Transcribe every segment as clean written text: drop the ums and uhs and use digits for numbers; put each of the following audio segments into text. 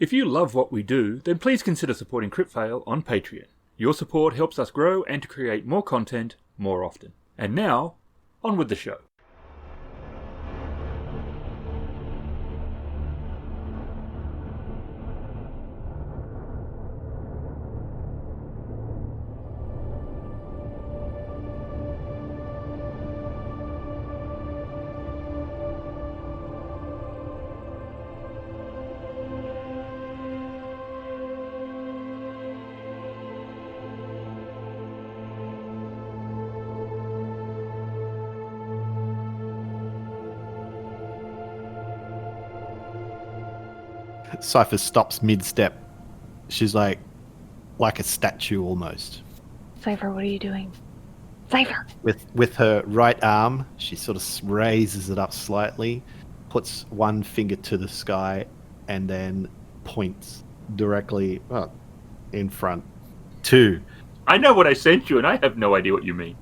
If you love what we do, then please consider supporting Kritfayle on Patreon. Your support helps us grow and to create more content more often. And now, on with the show. Cipher stops mid-step. She's like a statue almost. Cipher, what are you doing? Cipher! With her right arm, she sort of raises it up slightly, puts one finger to the sky, and then points directly in front to... I know what I sent you, and I have no idea what you mean.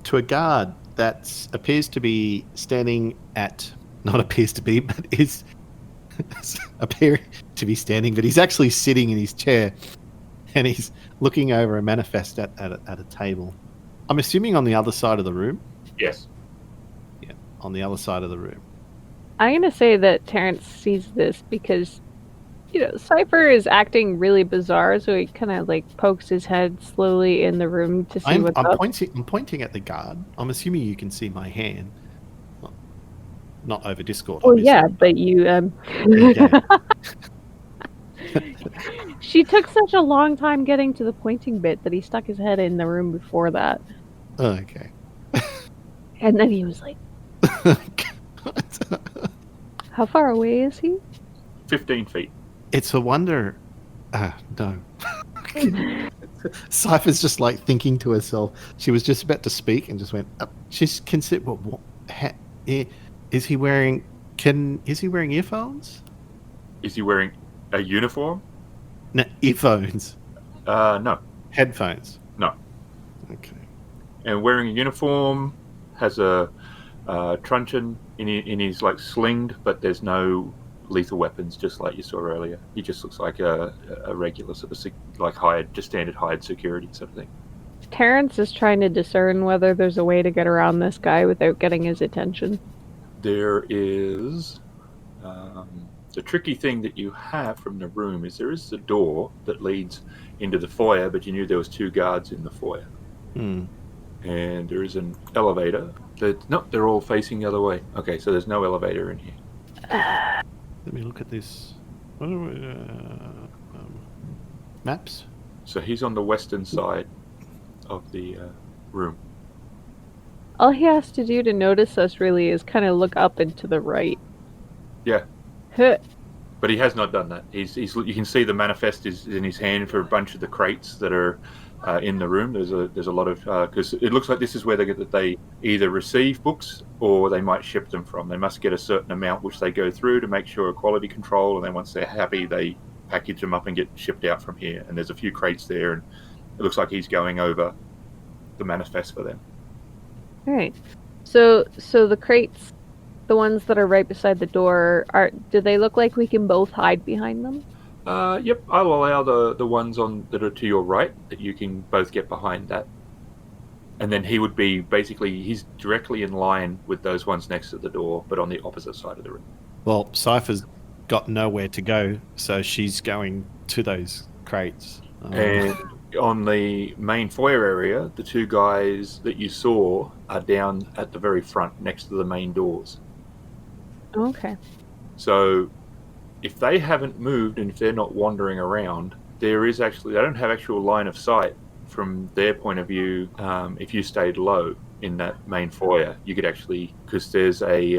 To a guard that appears to be standing at... Not appears to be, but is appearing to be standing, but he's actually sitting in his chair, and he's looking over a manifest at a table. I'm assuming on the other side of the room? Yes. Yeah, on the other side of the room. I'm going to say that Terrence sees this because, Cipher is acting really bizarre, so he kind of pokes his head slowly in the room to see what's up. I'm pointing at the guard. I'm assuming you can see my hand. Not over Discord. Oh, yeah, but you... She took such a long time getting to the pointing bit that he stuck his head in the room before that. Oh, okay. And then he was like... How far away is he? 15 feet. It's a wonder... no. Cypher's just thinking to herself. She was just about to speak and just went... She's considered... Is he wearing earphones? Is he wearing a uniform? No, earphones. No. Headphones? No. Okay. And wearing a uniform, has a truncheon in his slinged, but there's no lethal weapons, just like you saw earlier. He just looks like a regular sort of just standard hired security sort of thing. Terrence is trying to discern whether there's a way to get around this guy without getting his attention. There is the tricky thing that you have from the room is there is a door that leads into the foyer, but you knew there was two guards in the foyer. Hmm. And there is an elevator. They're all facing the other way. Okay, so there's no elevator in here. Let me look at this. What are we, maps? So he's on the western side of the room. All he has to do to notice us really is kind of look up and to the right. Yeah. Huh. But he has not done that. You can see the manifest is in his hand for a bunch of the crates that are in the room. There's a lot of because it looks like this is where they either receive books or they might ship them from. They must get a certain amount which they go through to make sure quality control, and then once they're happy, they package them up and get shipped out from here. And there's a few crates there, and it looks like he's going over the manifest for them. All right. So the crates, the ones that are right beside the door, do they look like we can both hide behind them? Yep. I'll allow the ones that are to your right that you can both get behind that. And then he would be he's directly in line with those ones next to the door, but on the opposite side of the room. Well, Cipher's got nowhere to go, so she's going to those crates. And on the main foyer area, the two guys that you saw are down at the very front next to the main doors. Okay. So if they haven't moved and if they're not wandering around, they don't have actual line of sight from their point of view. If you stayed low in that main foyer, you could actually, because there's a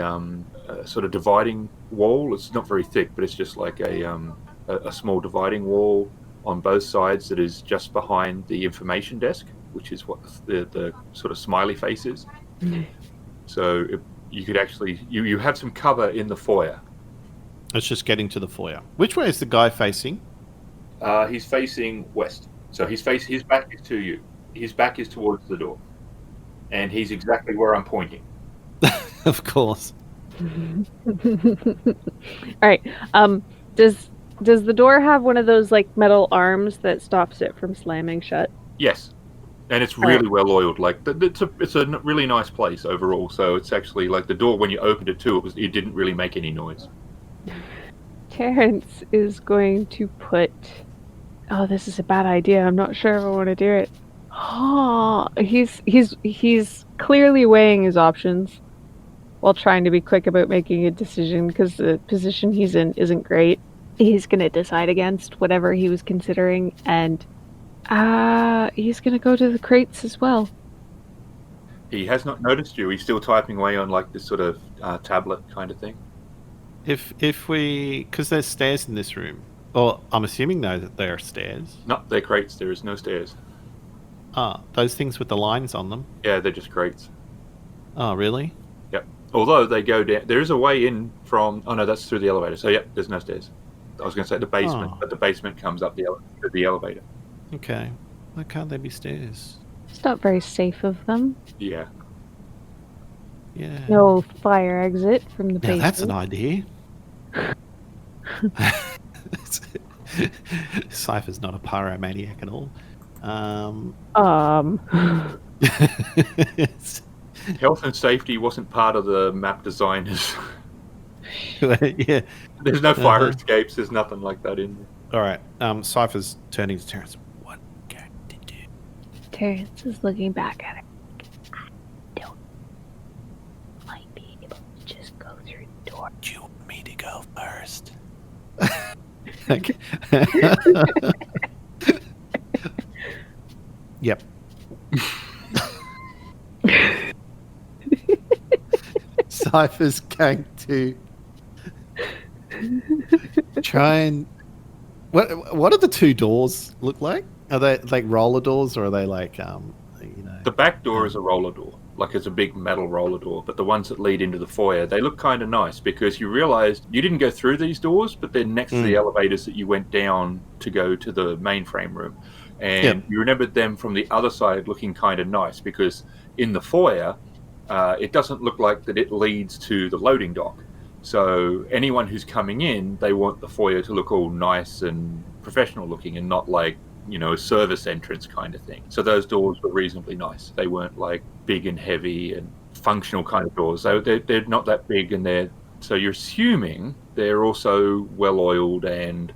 sort of dividing wall. It's not very thick, but it's just like a small dividing wall on both sides that is just behind the information desk, which is what the sort of smiley face is. Mm-hmm. So you could actually you have some cover in the foyer. It's just getting to the foyer. Which way is the guy facing? He's facing west. So his back is to you. His back is towards the door, and he's exactly where I'm pointing. Of course. All right. Does the door have one of those like metal arms that stops it from slamming shut? Yes, and it's really well oiled. Like it's a really nice place overall. So it's actually like the door when you opened it too, it didn't really make any noise. Terrence is going to put. Oh, this is a bad idea. I'm not sure if I want to do it. Oh, he's clearly weighing his options while trying to be quick about making a decision because the position he's in isn't great. He's gonna decide against whatever he was considering, and he's gonna go to the crates as well. He has not noticed you. He's still typing away on like this sort of tablet kind of thing. If we, because there's stairs in this room. Well, I'm assuming though that there are stairs. No, they're crates. There is no stairs. Ah, those things with the lines on them. Yeah, they're just crates. Oh, really? Yep. Although they go down, there is a way in from. Oh no, that's through the elevator. So yep, there's no stairs. I was going to say the basement, but the basement comes up the elevator. Okay. Why can't there be stairs? It's not very safe of them. Yeah. Yeah. No fire exit from the basement. That's an idea. Cipher's not a pyromaniac at all. Health and safety wasn't part of the map designers. Yeah. There's no fire escapes. There's nothing like that in there. All right. Cipher's turning to Terrence. What going to do? Terrence is looking back at it. I don't might be able to just go through the door. Do you want me to go first? Yep. Cipher's going to try and what do the two doors look like? Are they like roller doors, or are they like The back door is a roller door, like it's a big metal roller door. But the ones that lead into the foyer, they look kind of nice because you realised you didn't go through these doors, but they're next to the elevators that you went down to go to the mainframe room, and you remembered them from the other side looking kind of nice because in the foyer, it doesn't look like that it leads to the loading dock. So anyone who's coming in, they want the foyer to look all nice and professional looking and not like, a service entrance kind of thing. So those doors were reasonably nice. They weren't like big and heavy and functional kind of doors. They're not that big, and so you're assuming they're also well oiled and,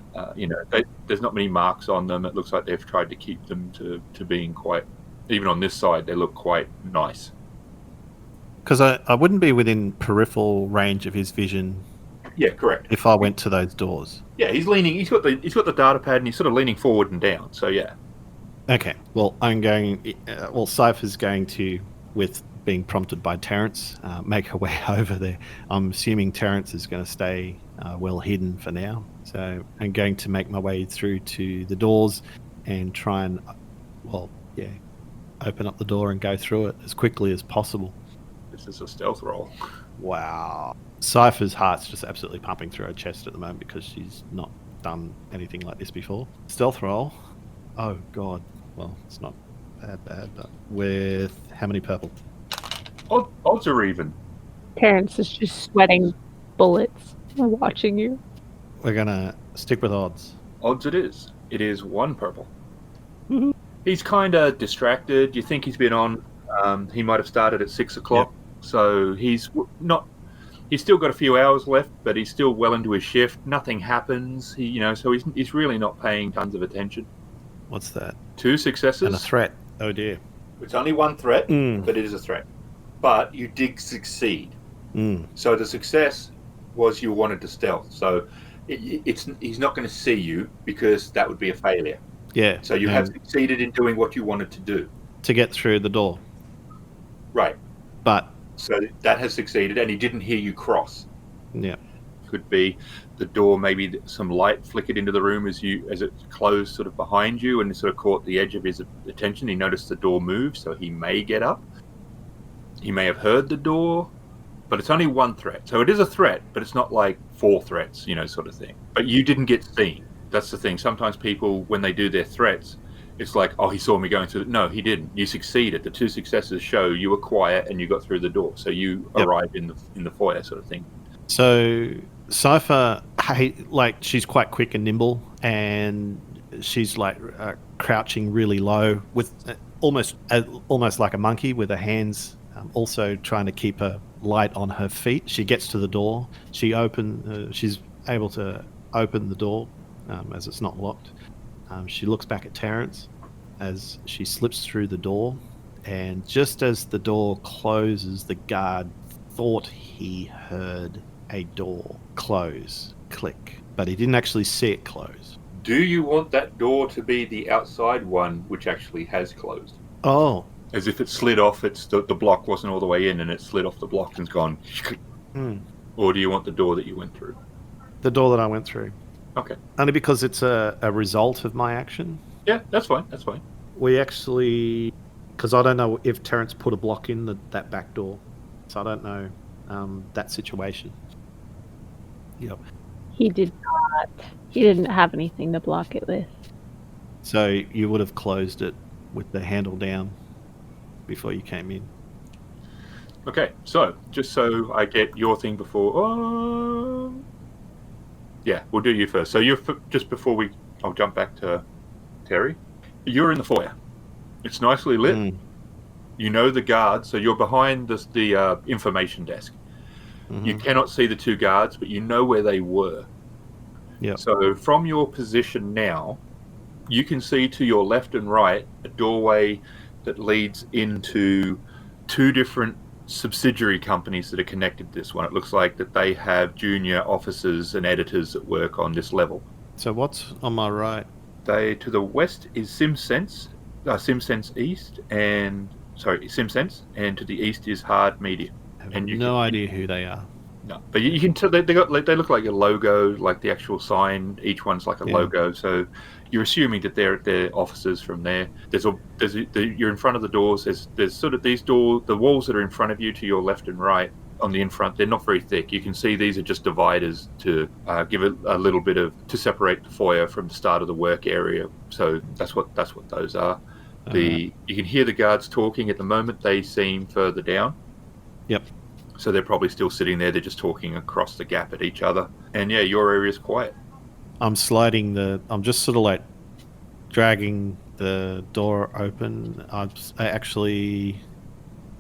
there's not many marks on them. It looks like they've tried to keep them to being quite, even on this side, they look quite nice. Because I wouldn't be within peripheral range of his vision. Yeah, correct. If I went to those doors. Yeah, he's leaning. He's got the data pad, and he's sort of leaning forward and down. So yeah. Okay. Well, Cipher's going to, with being prompted by Terrence, make her way over there. I'm assuming Terrence is going to stay well hidden for now. So I'm going to make my way through to the doors and try and, open up the door and go through it as quickly as possible. This is a stealth roll. Wow. Cipher's heart's just absolutely pumping through her chest at the moment because she's not done anything like this before. Stealth roll. Oh, God. Well, it's not bad, but with how many purple? Odds are even. Terrence is just sweating bullets watching you. We're going to stick with odds. Odds it is. It is 1 purple. Woohoo. He's kind of distracted. You think he's been on. He might have started at 6 o'clock. Yep. So he's still got a few hours left, but he's still well into his shift. Nothing happens. So he's really not paying tons of attention. What's that? 2 successes. And a threat. Oh, dear. It's only 1 threat, but it is a threat. But you did succeed. So the success was you wanted to stealth. So he's not going to see you because that would be a failure. Yeah. So you have succeeded in doing what you wanted to do. To get through the door. Right. But... So that has succeeded, and he didn't hear you cross. Yeah. Could be the door, maybe some light flickered into the room as it closed sort of behind you, and sort of caught the edge of his attention. He noticed the door move, so he may get up. He may have heard the door, but it's only 1 threat. So it is a threat, but it's not like 4 threats, sort of thing. But you didn't get seen. That's the thing. Sometimes people, when they do their threats, It's like, oh, he saw me going through. No, he didn't. You succeeded. The 2 successes show you were quiet and you got through the door. So you arrived in the foyer, sort of thing. So Cipher, she's quite quick and nimble, and she's crouching really low with almost like a monkey with her hands, also trying to keep her light on her feet. She gets to the door. She's able to open the door as it's not locked. She looks back at Terrence as she slips through the door, and just as the door closes, the guard thought he heard a door close, click, but he didn't actually see it close. Do you want that door to be the outside one, which actually has closed? Oh. As if it slid off, the block wasn't all the way in, and it slid off the block and's gone. Or do you want the door that you went through? The door that I went through. Okay. Only because it's a result of my action. Yeah, that's fine. We actually... Because I don't know if Terrence put a block in that back door. So I don't know that situation. Yep. He did not. He didn't have anything to block it with. So you would have closed it with the handle down before you came in. Okay, so just so I get your thing before... yeah, we'll do you first. So you're just before I'll jump back to Terry. You're in the foyer. It's nicely lit. You know the guards, so you're behind the information desk. Mm-hmm. You cannot see the 2 guards, but you know where they were. Yeah. So from your position now, you can see to your left and right a doorway that leads into 2 different subsidiary companies that are connected to this one. It looks like that they have junior officers and editors that work on this level. So what's on my right? To the west is SimSense East, SimSense, and to the east is Hard Media. I have no idea who they are. No, but you can tell they look like a logo, like the actual sign. Each one's like a logo, so you're assuming that they're officers from there. You're in front of the doors. There's sort of these the walls that are in front of you to your left and right on the in front. They're not very thick. You can see these are just dividers to give it a little bit to separate the foyer from the start of the work area. So that's what those are. You can hear the guards talking at the moment. They seem further down. Yep. So they're probably still sitting there. They're just talking across the gap at each other. And yeah, your area's quiet. I'm just sort of dragging the door open.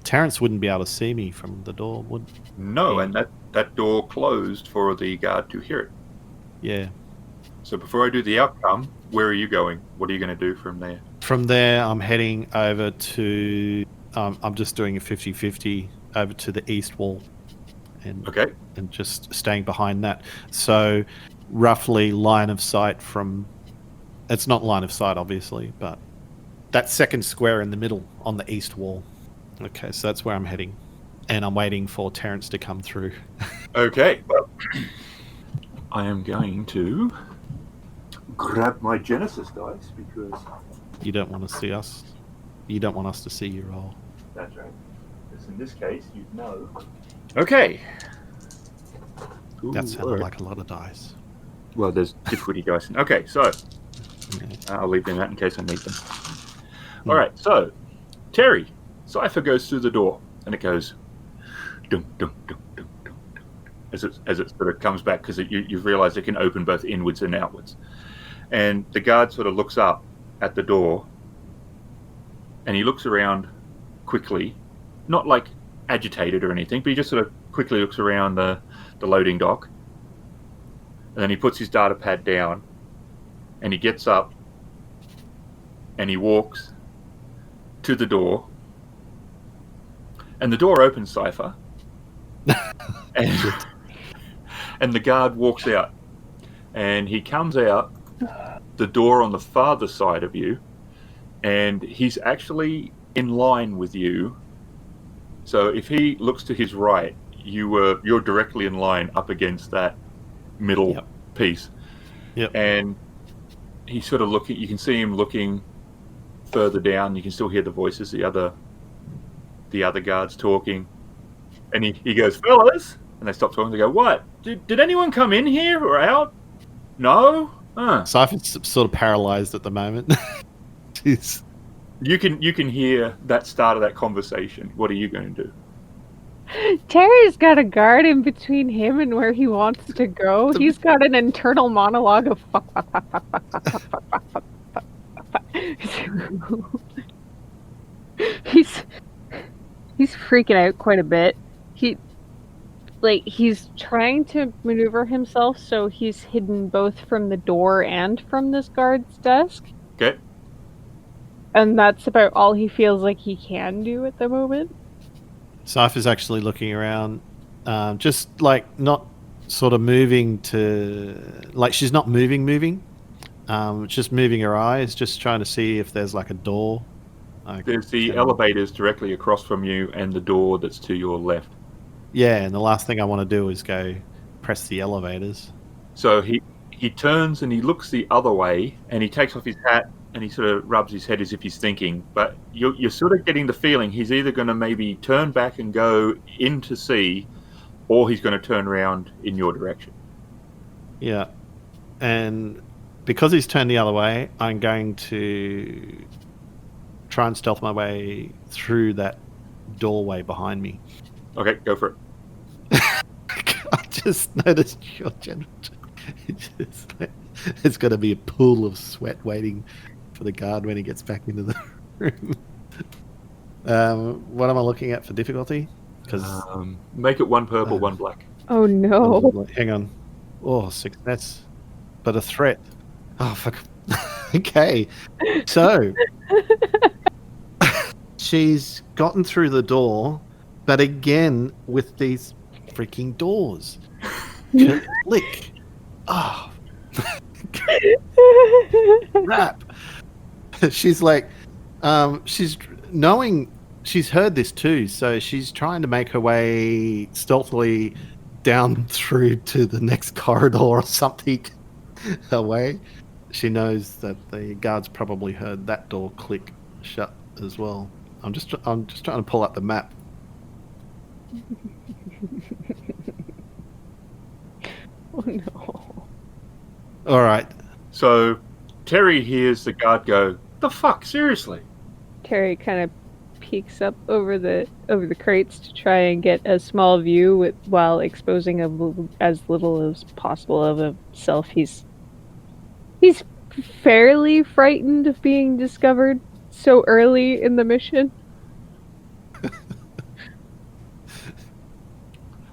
Terrence wouldn't be able to see me from the door, would he? No, and that door closed for the guard to hear it. Yeah. So before I do the outcome, where are you going? What are you going to do from there? From there, I'm heading over to... I'm just doing a 50-50 over to the east wall. And just staying behind that. So roughly line of sight from... It's not line of sight, obviously, but that second square in the middle on the east wall. Okay, so that's where I'm heading. And I'm waiting for Terrence to come through. Okay, well, I am going to grab my Genesys dice because... You don't want to see us. You don't want us to see you roll. That's right. Because in this case, you'd know. Okay. That sounded like a lot of dice. Well, there's difficulty dice. Okay, so I'll leave them out in case I need them. All right, so Terry, Cipher goes through the door, and it goes dum dum dum dum dum, as it sort of comes back because you've realised it can open both inwards and outwards, and the guard sort of looks up at the door, and he looks around quickly, not like agitated or anything, but he just sort of quickly looks around the loading dock, and then he puts his data pad down, and he gets up, and he walks to the door, and the door opens, Cipher, and the guard walks out, and he comes out the door on the farther side of you, and he's actually in line with you. So if he looks to his right, you're directly in line up against that middle piece. Yep. And he's sort of looking. You can see him looking further down. You can still hear the voices, the other guards talking. And he goes, "Fellas," and they stop talking. They go, "What? Did anyone come in here or out? No." Cypher's sort of paralyzed at the moment. Jeez. You can hear that start of that conversation. What are you going to do? Terry's got a guard in between him and where he wants to go. He's got an internal monologue of fuck, fuck, fuck, fuck, fuck, fuck, fuck, fuck, fuck, fuck, fuck, fuck, fuck. He's freaking out quite a bit. He's trying to maneuver himself so he's hidden both from the door and from this guard's desk. Okay. And And that's about all he feels like he can do at the moment. Cipher's actually looking around, just like not sort of moving to, like she's not moving, just moving her eyes, just trying to see if there's like a door. There's the elevators directly across from you and the door that's to your left. Yeah, and the last thing I want to do is go press the elevators. So he turns and he looks the other way and he takes off his hat and he sort of rubs his head as if he's thinking. But you're sort of getting the feeling he's either going to maybe turn back and go in to see, or he's going to turn around in your direction. Yeah, and because he's turned the other way, I'm going to try and stealth my way through that doorway behind me. Okay, go for it. I just noticed your general. There's going to be a pool of sweat waiting for the guard when he gets back into the room. What am I looking at for difficulty? Because make it one purple, one black. Oh no. hang on. Oh, success, but a threat. Oh fuck. Okay, so she's gotten through the door, but again with these freaking doors. Click. Oh. Crap. She's like, she's knowing she's heard this too, so she's trying to make her way stealthily down through to the next corridor or something away. She knows that the guards probably heard that door click shut as well. I'm just trying to pull up the map. Oh no. All right. So Terry hears the guard go, "The fuck, seriously?" Terry kind of peeks up over the crates to try and get a small view while exposing as little as possible of himself. He's fairly frightened of being discovered so early in the mission.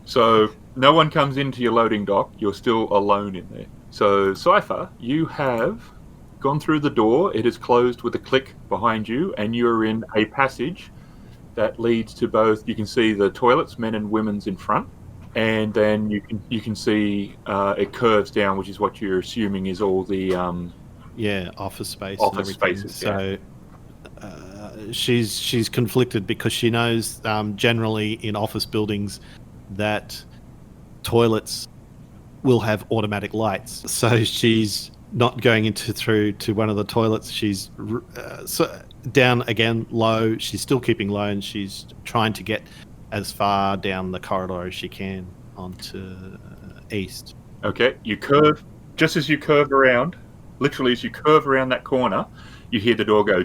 So no one comes into your loading dock. You're still alone in there. So Cipher, you have gone through the door. It is closed with a click behind you, and you're in a passage that leads to both. You can see the toilets, men and women's in front, and then you can see it curves down, which is what you're assuming is all the office space. Office and everything. spaces. So she's conflicted because she knows generally in office buildings that toilets will have automatic lights. So she's not going through to one of the toilets. She's down again low. She's still keeping low, and she's trying to get as far down the corridor as she can onto east. Okay, you curve. Just as you curve around, literally as you curve around that corner, you hear the door go.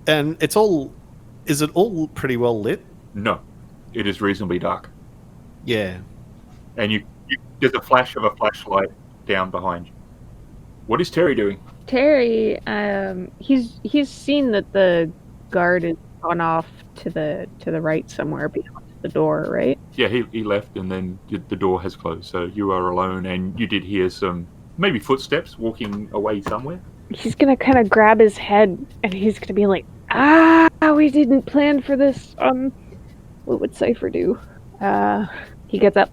And is it all pretty well lit? No, it is reasonably dark. Yeah. And there's a flash of a flashlight down behind you. What is Terry doing? Terry, he's seen that the guard has gone off to the right somewhere beyond the door, right? Yeah, he left, and then the door has closed. So you are alone, and you did hear some maybe footsteps walking away somewhere. He's gonna kind of grab his head, and he's gonna be like, we didn't plan for this. What would Cipher do? He gets up.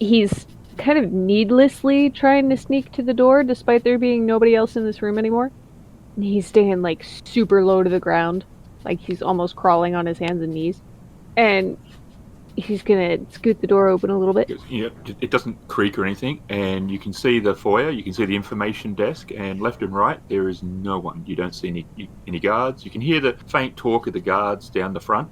He's kind of needlessly trying to sneak to the door, despite there being nobody else in this room anymore. And he's staying like super low to the ground, like he's almost crawling on his hands and knees. And he's gonna scoot the door open a little bit. Yeah, it doesn't creak or anything, and you can see the foyer, you can see the information desk, and left and right there is no one. You don't see any guards. You can hear the faint talk of the guards down the front,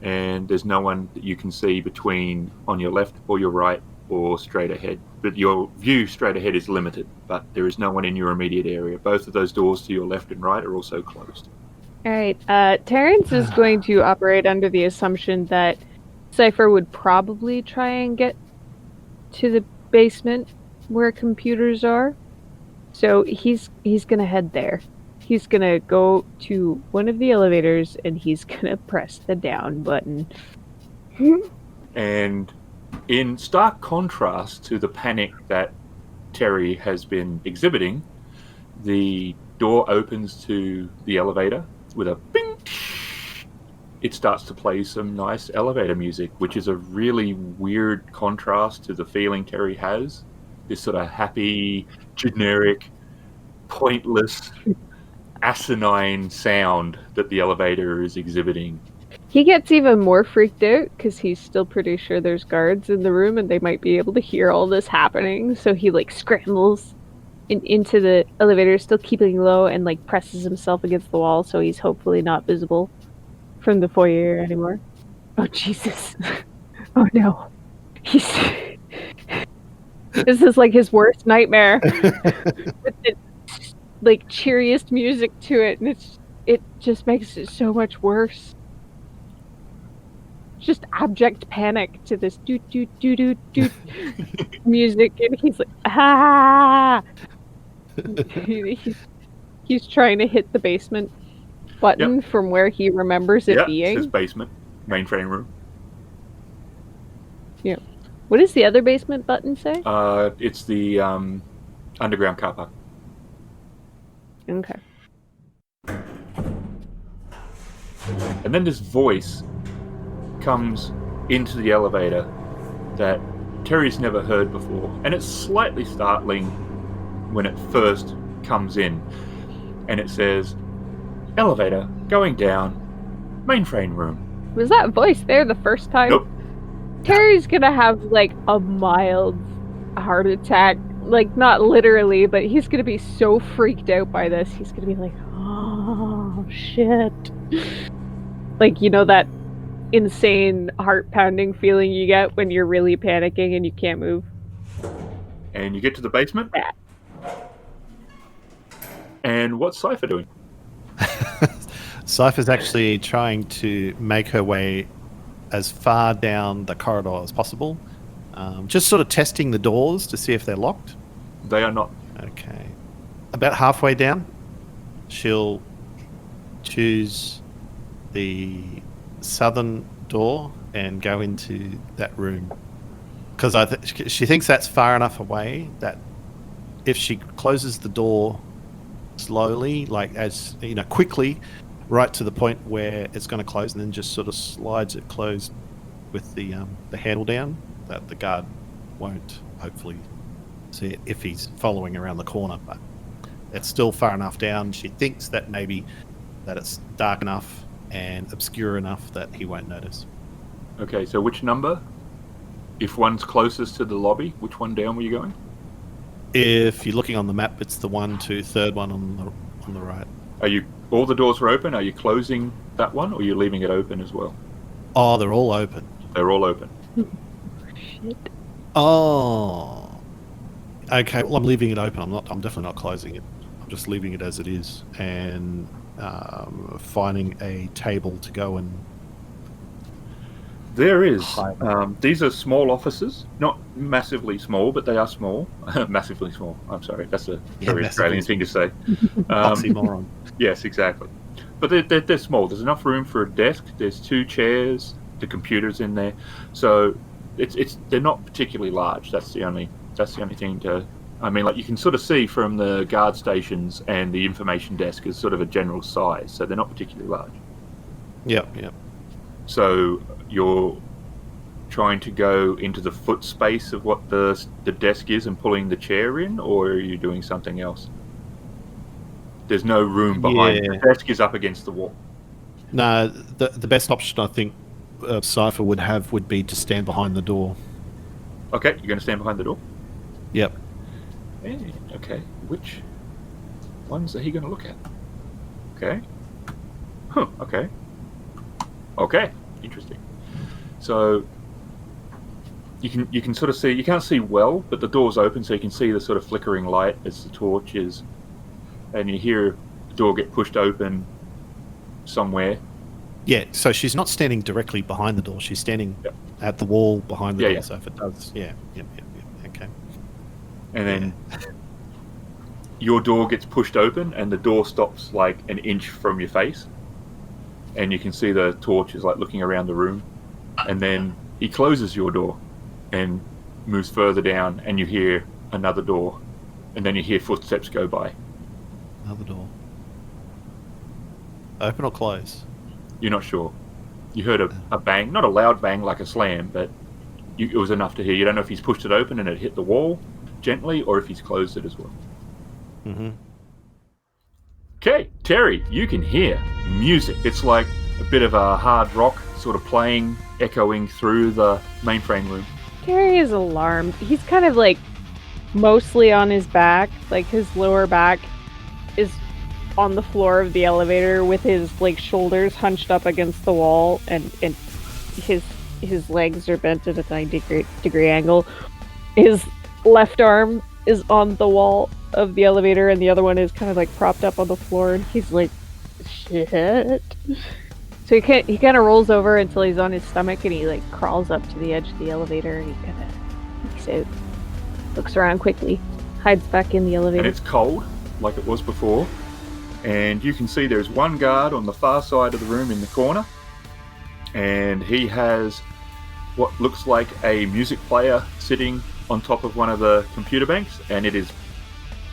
and there's no one that you can see between on your left or your right or straight ahead. But your view straight ahead is limited, but there is no one in your immediate area. Both of those doors to your left and right are also closed. All right. Terrence is going to operate under the assumption that Cipher would probably try and get to the basement where computers are. So he's going to head there. He's going to go to one of the elevators and he's going to press the down button. And in stark contrast to the panic that Terry has been exhibiting, the door opens to the elevator with a bing. It starts to play some nice elevator music, which is a really weird contrast to the feeling Terry has. This sort of happy, generic, pointless, asinine sound that the elevator is exhibiting. He gets even more freaked out because he's still pretty sure there's guards in the room and they might be able to hear all this happening. So he scrambles into the elevator, still keeping low, and presses himself against the wall so he's hopefully not visible from the foyer anymore. Oh Jesus! Oh no! This is his worst nightmare. With the cheeriest music to it, and it just makes it so much worse. Just abject panic to this doot doot doot doot doot music, and he's like, ah! he's trying to hit the basement button from where he remembers it being. It says basement, mainframe room. Yeah. What does the other basement button say? It's the underground car park. Okay. And then this voice comes into the elevator that Terry's never heard before, and it's slightly startling when it first comes in, and it says, "Elevator going down, mainframe room." Was that voice there the first time? Nope. Terry's gonna have a mild heart attack, not literally, but he's gonna be so freaked out by this. He's gonna be like, oh shit. That insane heart pounding feeling you get when you're really panicking and you can't move. And you get to the basement. Yeah. And what's Cipher doing? Cipher's actually trying to make her way as far down the corridor as possible. Just sort of testing the doors to see if they're locked. They are not. Okay. About halfway down, she'll choose the southern door and go into that room. Because she thinks that's far enough away that if she closes the door slowly, quickly, right to the point where it's going to close, and then just sort of slides it closed with the handle down, that the guard won't hopefully see it if he's following around the corner. But it's still far enough down. She thinks that maybe that it's dark enough and obscure enough that he won't notice. Okay, so which number? If one's closest to the lobby, which one down were you going? If you're looking on the map, it's the 1, 2, third one on the right. Are you? All the doors are open. Are you closing that one, or are you leaving it open as well? Oh, they're all open. They're all open. Shit. Oh. Okay, well, I'm leaving it open. I'm definitely not closing it. I'm just leaving it as it is, and finding a table to go and... There is. These are small offices. Not massively small, but they are small. Massively small. I'm sorry. That's a very Australian thing to say. Oxymoron. Yes, exactly. But they're small. There's enough room for a desk. There's 2 chairs. The computer's in there. So they're not particularly large. That's the only thing to... I mean, you can sort of see from the guard stations and the information desk is sort of a general size. So they're not particularly large. Yep. So you're trying to go into the foot space of what the desk is and pulling the chair in, or are you doing something else? There's no room behind. Yeah. The desk is up against the wall. No, the best option I think Cipher would be to stand behind the door. Okay, you're going to stand behind the door? Yep. Okay, which ones are he going to look at? Okay. Okay, interesting. So you can sort of see. You can't see well, but the door's open, so you can see the sort of flickering light as the torch is, and you hear the door get pushed open somewhere. Yeah, so she's not standing directly behind the door. She's standing Yep. at the wall behind the door. Yeah. So if it does, yep. Okay. And then your door gets pushed open, and the door stops like an inch from your face, and you can see the torch is like looking around the room, and then he closes your door and moves further down, and you hear another door, and then you hear footsteps go by. Another door. Open or close? You're not sure. You heard a bang, not a loud bang like a slam, but it was enough to hear. You don't know if he's pushed it open and it hit the wall gently, or if he's closed it as well. Mm-hmm. Okay, Terry, you can hear music. It's like a bit of a hard rock sort of playing, echoing through the mainframe room. Terry is alarmed. He's kind of like mostly on his back, like his lower back is on the floor of the elevator with his like shoulders hunched up against the wall, and his legs are bent at a 90-degree angle. His left arm is on the wall of the elevator, and the other one is kind of like propped up on the floor, and he's like, shit. So he kind of rolls over until he's on his stomach, and he like crawls up to the edge of the elevator, and he kind of peeks out, looks around quickly, hides back in the elevator. And it's cold, like it was before. And you can see there's one guard on the far side of the room in the corner, and he has what looks like a music player sitting on top of one of the computer banks, and it is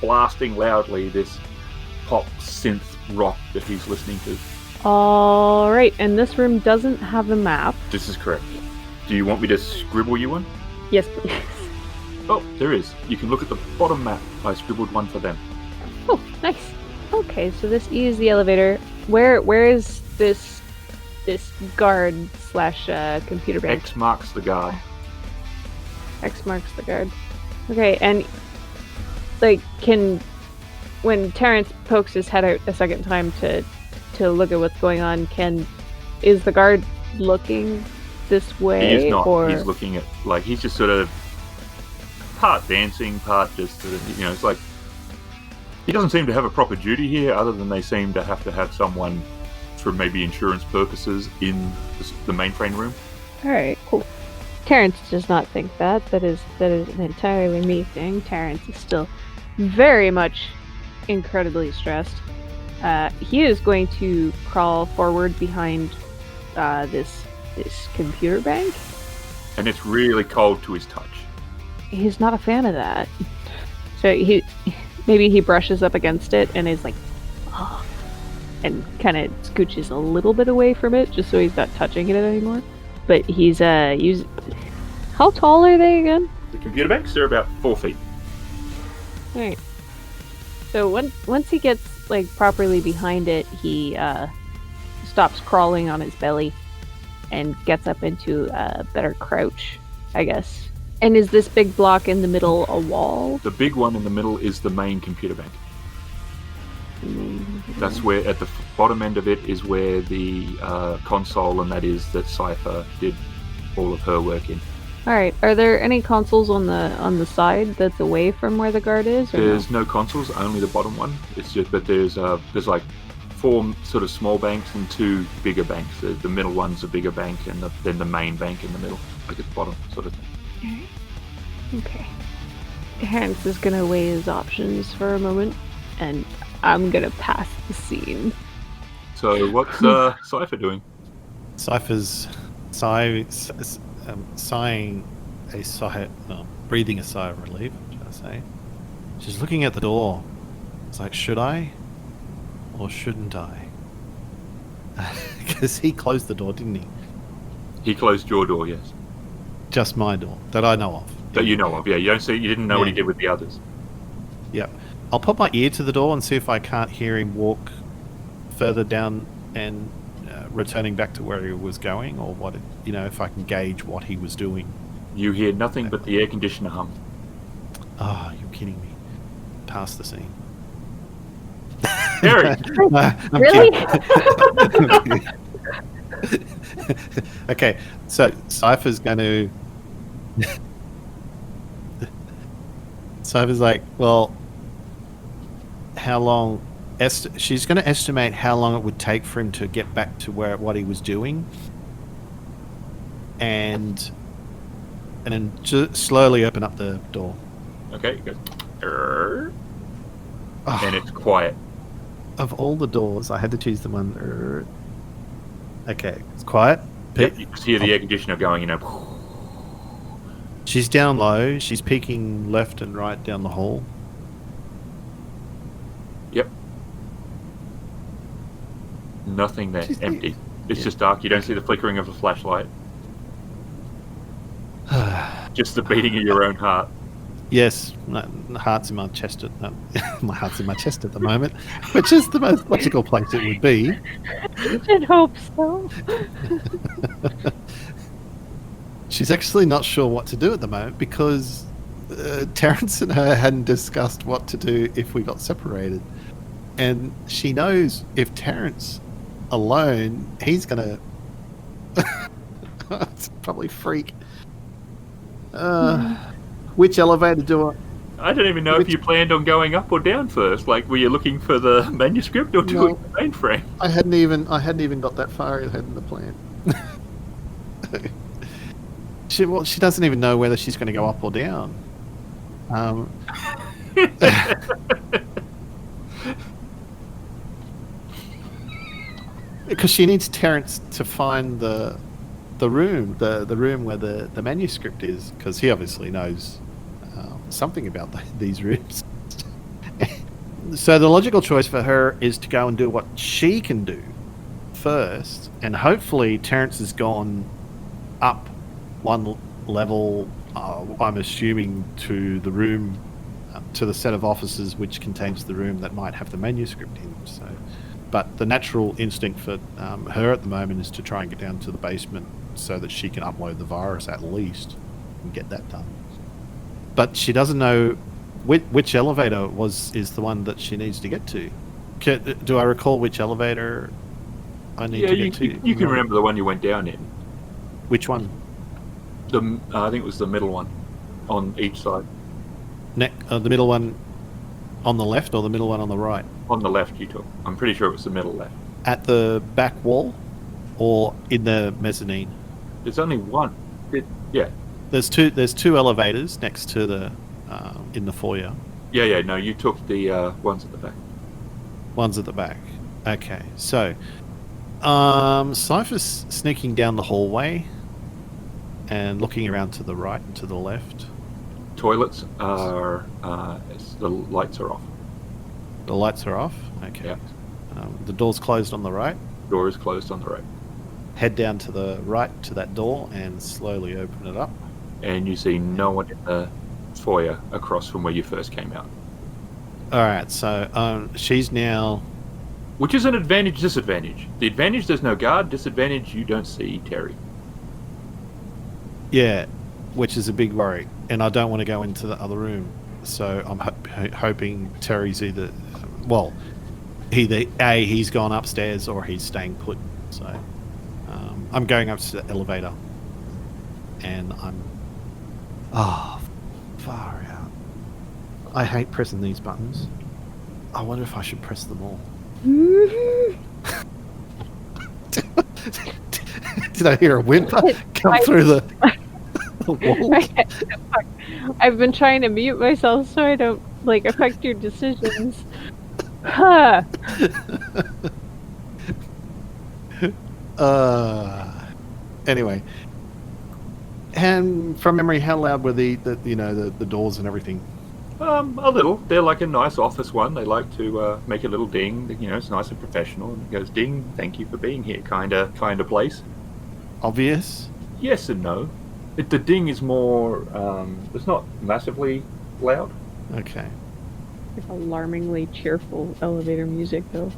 blasting loudly this pop synth rock that he's listening to. Alright, and this room doesn't have a map. This is correct. Do you want me to scribble you one? Yes, please. Oh, there is. You can look at the bottom map. I scribbled one for them. Oh, nice. Okay, so this is the elevator. Where is this guard slash computer bank? X marks the guard. X marks the guard. Okay, and like when Terrence pokes his head out a second time to look at what's going on, is the guard looking this way? He is not. Or... He's looking at, like, he's just sort of part dancing, part just sort of, it's like he doesn't seem to have a proper duty here, other than they seem to have someone for maybe insurance purposes in the mainframe room. Alright, cool. Terrence does not think that. That is an entirely me thing. Terrence is still very much incredibly stressed. He is going to crawl forward behind this computer bank. And it's really cold to his touch. He's not a fan of that. So maybe he brushes up against it and is like, oh, and kind of scooches a little bit away from it just so he's not touching it anymore. But he's how tall are they again? The computer banks, they're about 4 feet. Alright. So once he gets like properly behind it, he stops crawling on his belly and gets up into a better crouch, I guess. And is this big block in the middle a wall? The big one in the middle is the main computer bank. That's where, at the bottom end of it, is where the console, and that is that Cipher did all of her work in. Alright, are there any consoles on the side that's away from where the guard is? Or There's no consoles, only the bottom one. It's just that there's like 4 sort of small banks and 2 bigger banks. The middle one's a bigger bank, and then the main bank in the middle, like at the bottom, sort of thing. Okay. Terrence is gonna weigh his options for a moment, and I'm gonna pass the scene. So what's Cipher doing? Cipher's sighing breathing a sigh of relief, should I say. She's looking at the door. It's like, should I? Or shouldn't I? Because he closed the door, didn't he? He closed your door, yes. Just my door, that I know of. That you know of, yeah. You didn't know what he did with the others. Yep. I'll put my ear to the door and see if I can't hear him walk further down and returning back to where he was going, or what, if I can gauge what he was doing. You hear nothing but the air conditioner hum. Oh, you're kidding me. Past the scene. Harry! Really? Okay, so Cypher's going to Cypher's like, well, how long? She's going to estimate how long it would take for him to get back to what he was doing, and then slowly open up the door. Okay, it goes, "Err," Oh, and it's quiet. of all the doors, I had to choose the one. Okay, it's quiet. Yep, you can hear the air conditioner going, She's down low. She's peeking left and right down the hall. Yep. Nothing there, She's empty. It's yeah. just dark. You don't see the flickering of a flashlight. Just the beating of your own heart. Yes, my heart's in my chest. My heart's in my chest at the moment, which is the most logical place it would be. I hope so. She's actually not sure what to do at the moment because Terrence and her hadn't discussed what to do if we got separated. And she knows if Terrence alone, he's going to probably freak. Which elevator do I don't even know if you planned on going up or down first. Like, were you looking for the manuscript or doing the mainframe? I hadn't even got that far ahead in the plan. She doesn't even know whether she's going to go up or down. Because she needs Terrence to find the room, the room where the manuscript is, because he obviously knows something about these rooms. So the logical choice for her is to go and do what she can do first, and hopefully Terrence has gone up one level, I'm assuming, to the room, to the set of offices which contains the room that might have the manuscript in. So, but the natural instinct for her at the moment is to try and get down to the basement so that she can upload the virus at least and get that done. But she doesn't know which elevator is the one that she needs to get to. Do I recall which elevator I need to get to? You can remember the one you went down in. Which one? I think it was the middle one on each side. The middle one on the left or the middle one on the right? On the left you took. I'm pretty sure it was the middle left. At the back wall or in the mezzanine? There's only one. Yeah. There's two elevators next to the in the foyer. Yeah, no, you took the ones at the back. One's at the back. Okay, so Cipher's sneaking down the hallway and looking around to the right and to the left. Toilets are the lights are off. The lights are off. Okay. Yeah. The door's closed on the right. Door is closed on the right. Head down to the right to that door and slowly open it up. And you see no one in the foyer across from where you first came out. All right, so she's now... Which is an advantage, disadvantage. The advantage, there's no guard. Disadvantage, you don't see Terry. Yeah, which is a big worry. And I don't want to go into the other room. So I'm hoping Terry's either... Well, either A, he's gone upstairs or he's staying put. So I'm going up to the elevator. And I'm... Oh, far out. I hate pressing these buttons. I wonder if I should press them all. Did I hear a whimper come through the wall? I've been trying to mute myself so I don't affect your decisions. Huh. Anyway. And from memory, how loud were the doors and everything? A little. They're like a nice office one. They like to make a little ding. It's nice and professional. And it goes, ding, thank you for being here, kind of place. Obvious? Yes and no. The ding is more, it's not massively loud. Okay. It's alarmingly cheerful elevator music, though.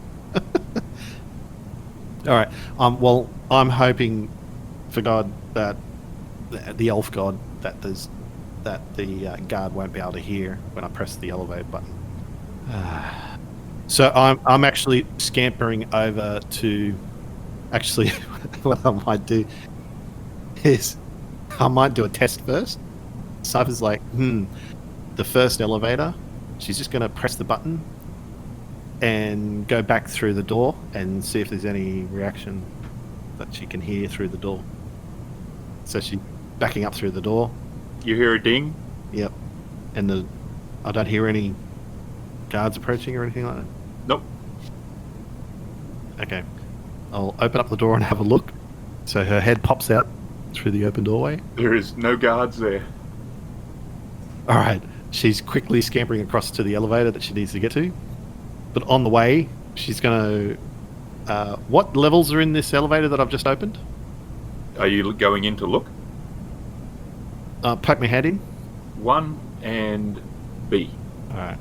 All right. Well, I'm hoping for God that the elf god that the guard won't be able to hear when I press the elevator button. So I'm actually scampering over to. Actually, what I might do is I might do a test first Cypher's like, the first elevator. She's just going to press the button and go back through the door and see if there's any reaction that she can hear through the door. So she's backing up through the door. You hear a ding? Yep. And I don't hear any guards approaching or anything like that? Nope. Okay. I'll open up the door and have a look. So her head pops out through the open doorway. There is no guards there. All right. She's quickly scampering across to the elevator that she needs to get to. But on the way, she's going to... what levels are in this elevator that I've just opened? Are you going in to look? Poke my head in. 1 and B. All right.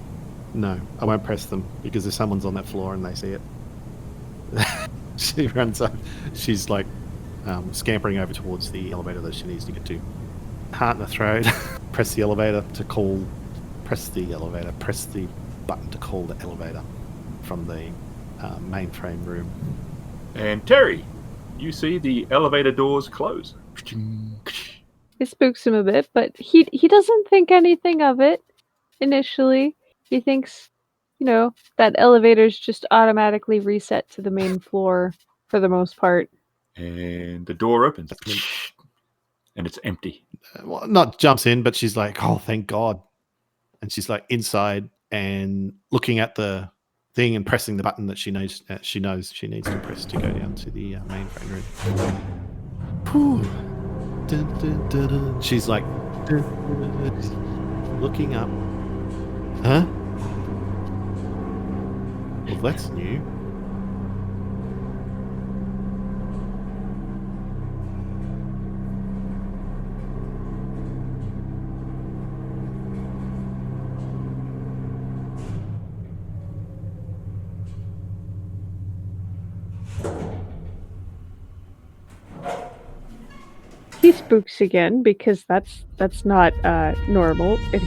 No, I won't press them because if someone's on that floor and they see it, she runs up. She's like scampering over towards the elevator that she needs to get to. Heart in the throat. Press the elevator to call. Press the elevator. Press the button to call the elevator from the mainframe room. And Terry, you see the elevator doors close. It spooks him a bit, but he doesn't think anything of it initially. He thinks, that elevator's just automatically reset to the main floor for the most part. And the door opens. And it's empty. Well, not jumps in, but she's like, oh, thank God. And she's like inside and looking at the thing and pressing the button that she knows she needs to press to go down to the mainframe room. Whew. Dun, dun, dun, dun. She's like looking up. Huh? Well, that's new. He spooks again because that's not normal. And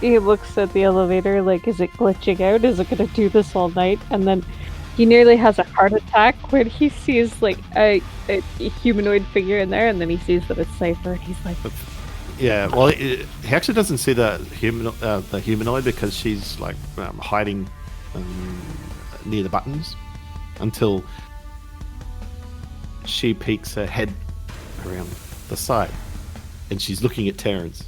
he looks at the elevator like, is it glitching out? Is it gonna do this all night? And then he nearly has a heart attack when he sees like a humanoid figure in there, and then he sees that it's Cipher, and he's like, yeah. Well, he actually doesn't see the humanoid because she's like hiding near the buttons until she peeks her head around the side and she's looking at Terrence.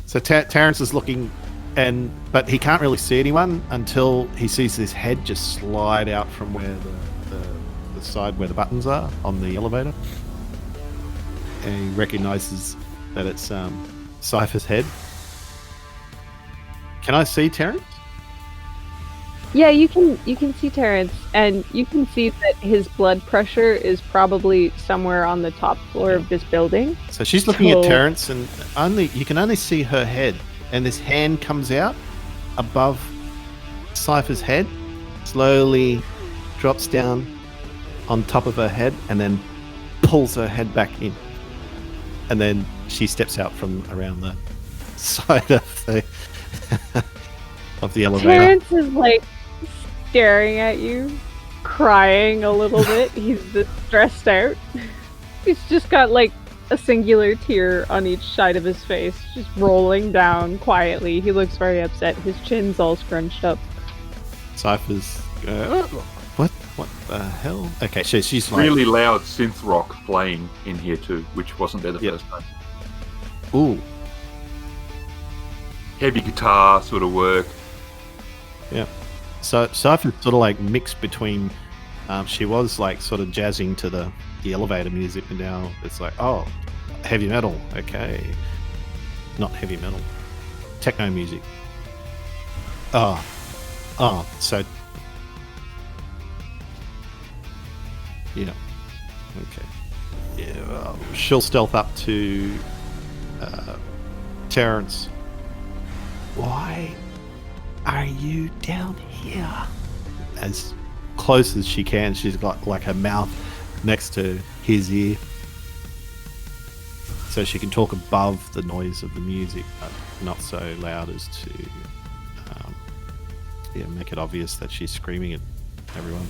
So Terrence is looking, but he can't really see anyone until he sees this head just slide out from where the side where the buttons are on the elevator, and he recognizes that it's Cipher's head. Can I see Terrence? yeah, you can see Terrence, and you can see that his blood pressure is probably somewhere on the top floor of this building. So she's looking at Terrence, and you can only see her head, and this hand comes out above Cipher's head, slowly drops down on top of her head, and then pulls her head back in. And then she steps out from around the side of the elevator. Terrence is like staring at you, crying a little bit. He's just stressed out. He's just got like a singular tear on each side of his face, just rolling down quietly. He looks very upset. His chin's all scrunched up. Cipher's what the hell? Okay, so she's like, really loud synth rock playing in here too, which wasn't there the first time. Ooh. Heavy guitar sort of work. Yeah. So Cipher's sort of like mixed between, she was like sort of jazzing to the elevator music, and now it's like, oh, heavy metal. Okay. Not heavy metal. Techno music. So yeah. Okay. Yeah. She'll stealth up to Terrence. Why are you down here? As close as she can. She's got like her mouth next to his ear, so she can talk above the noise of the music, but not so loud as to make it obvious that she's screaming at everyone.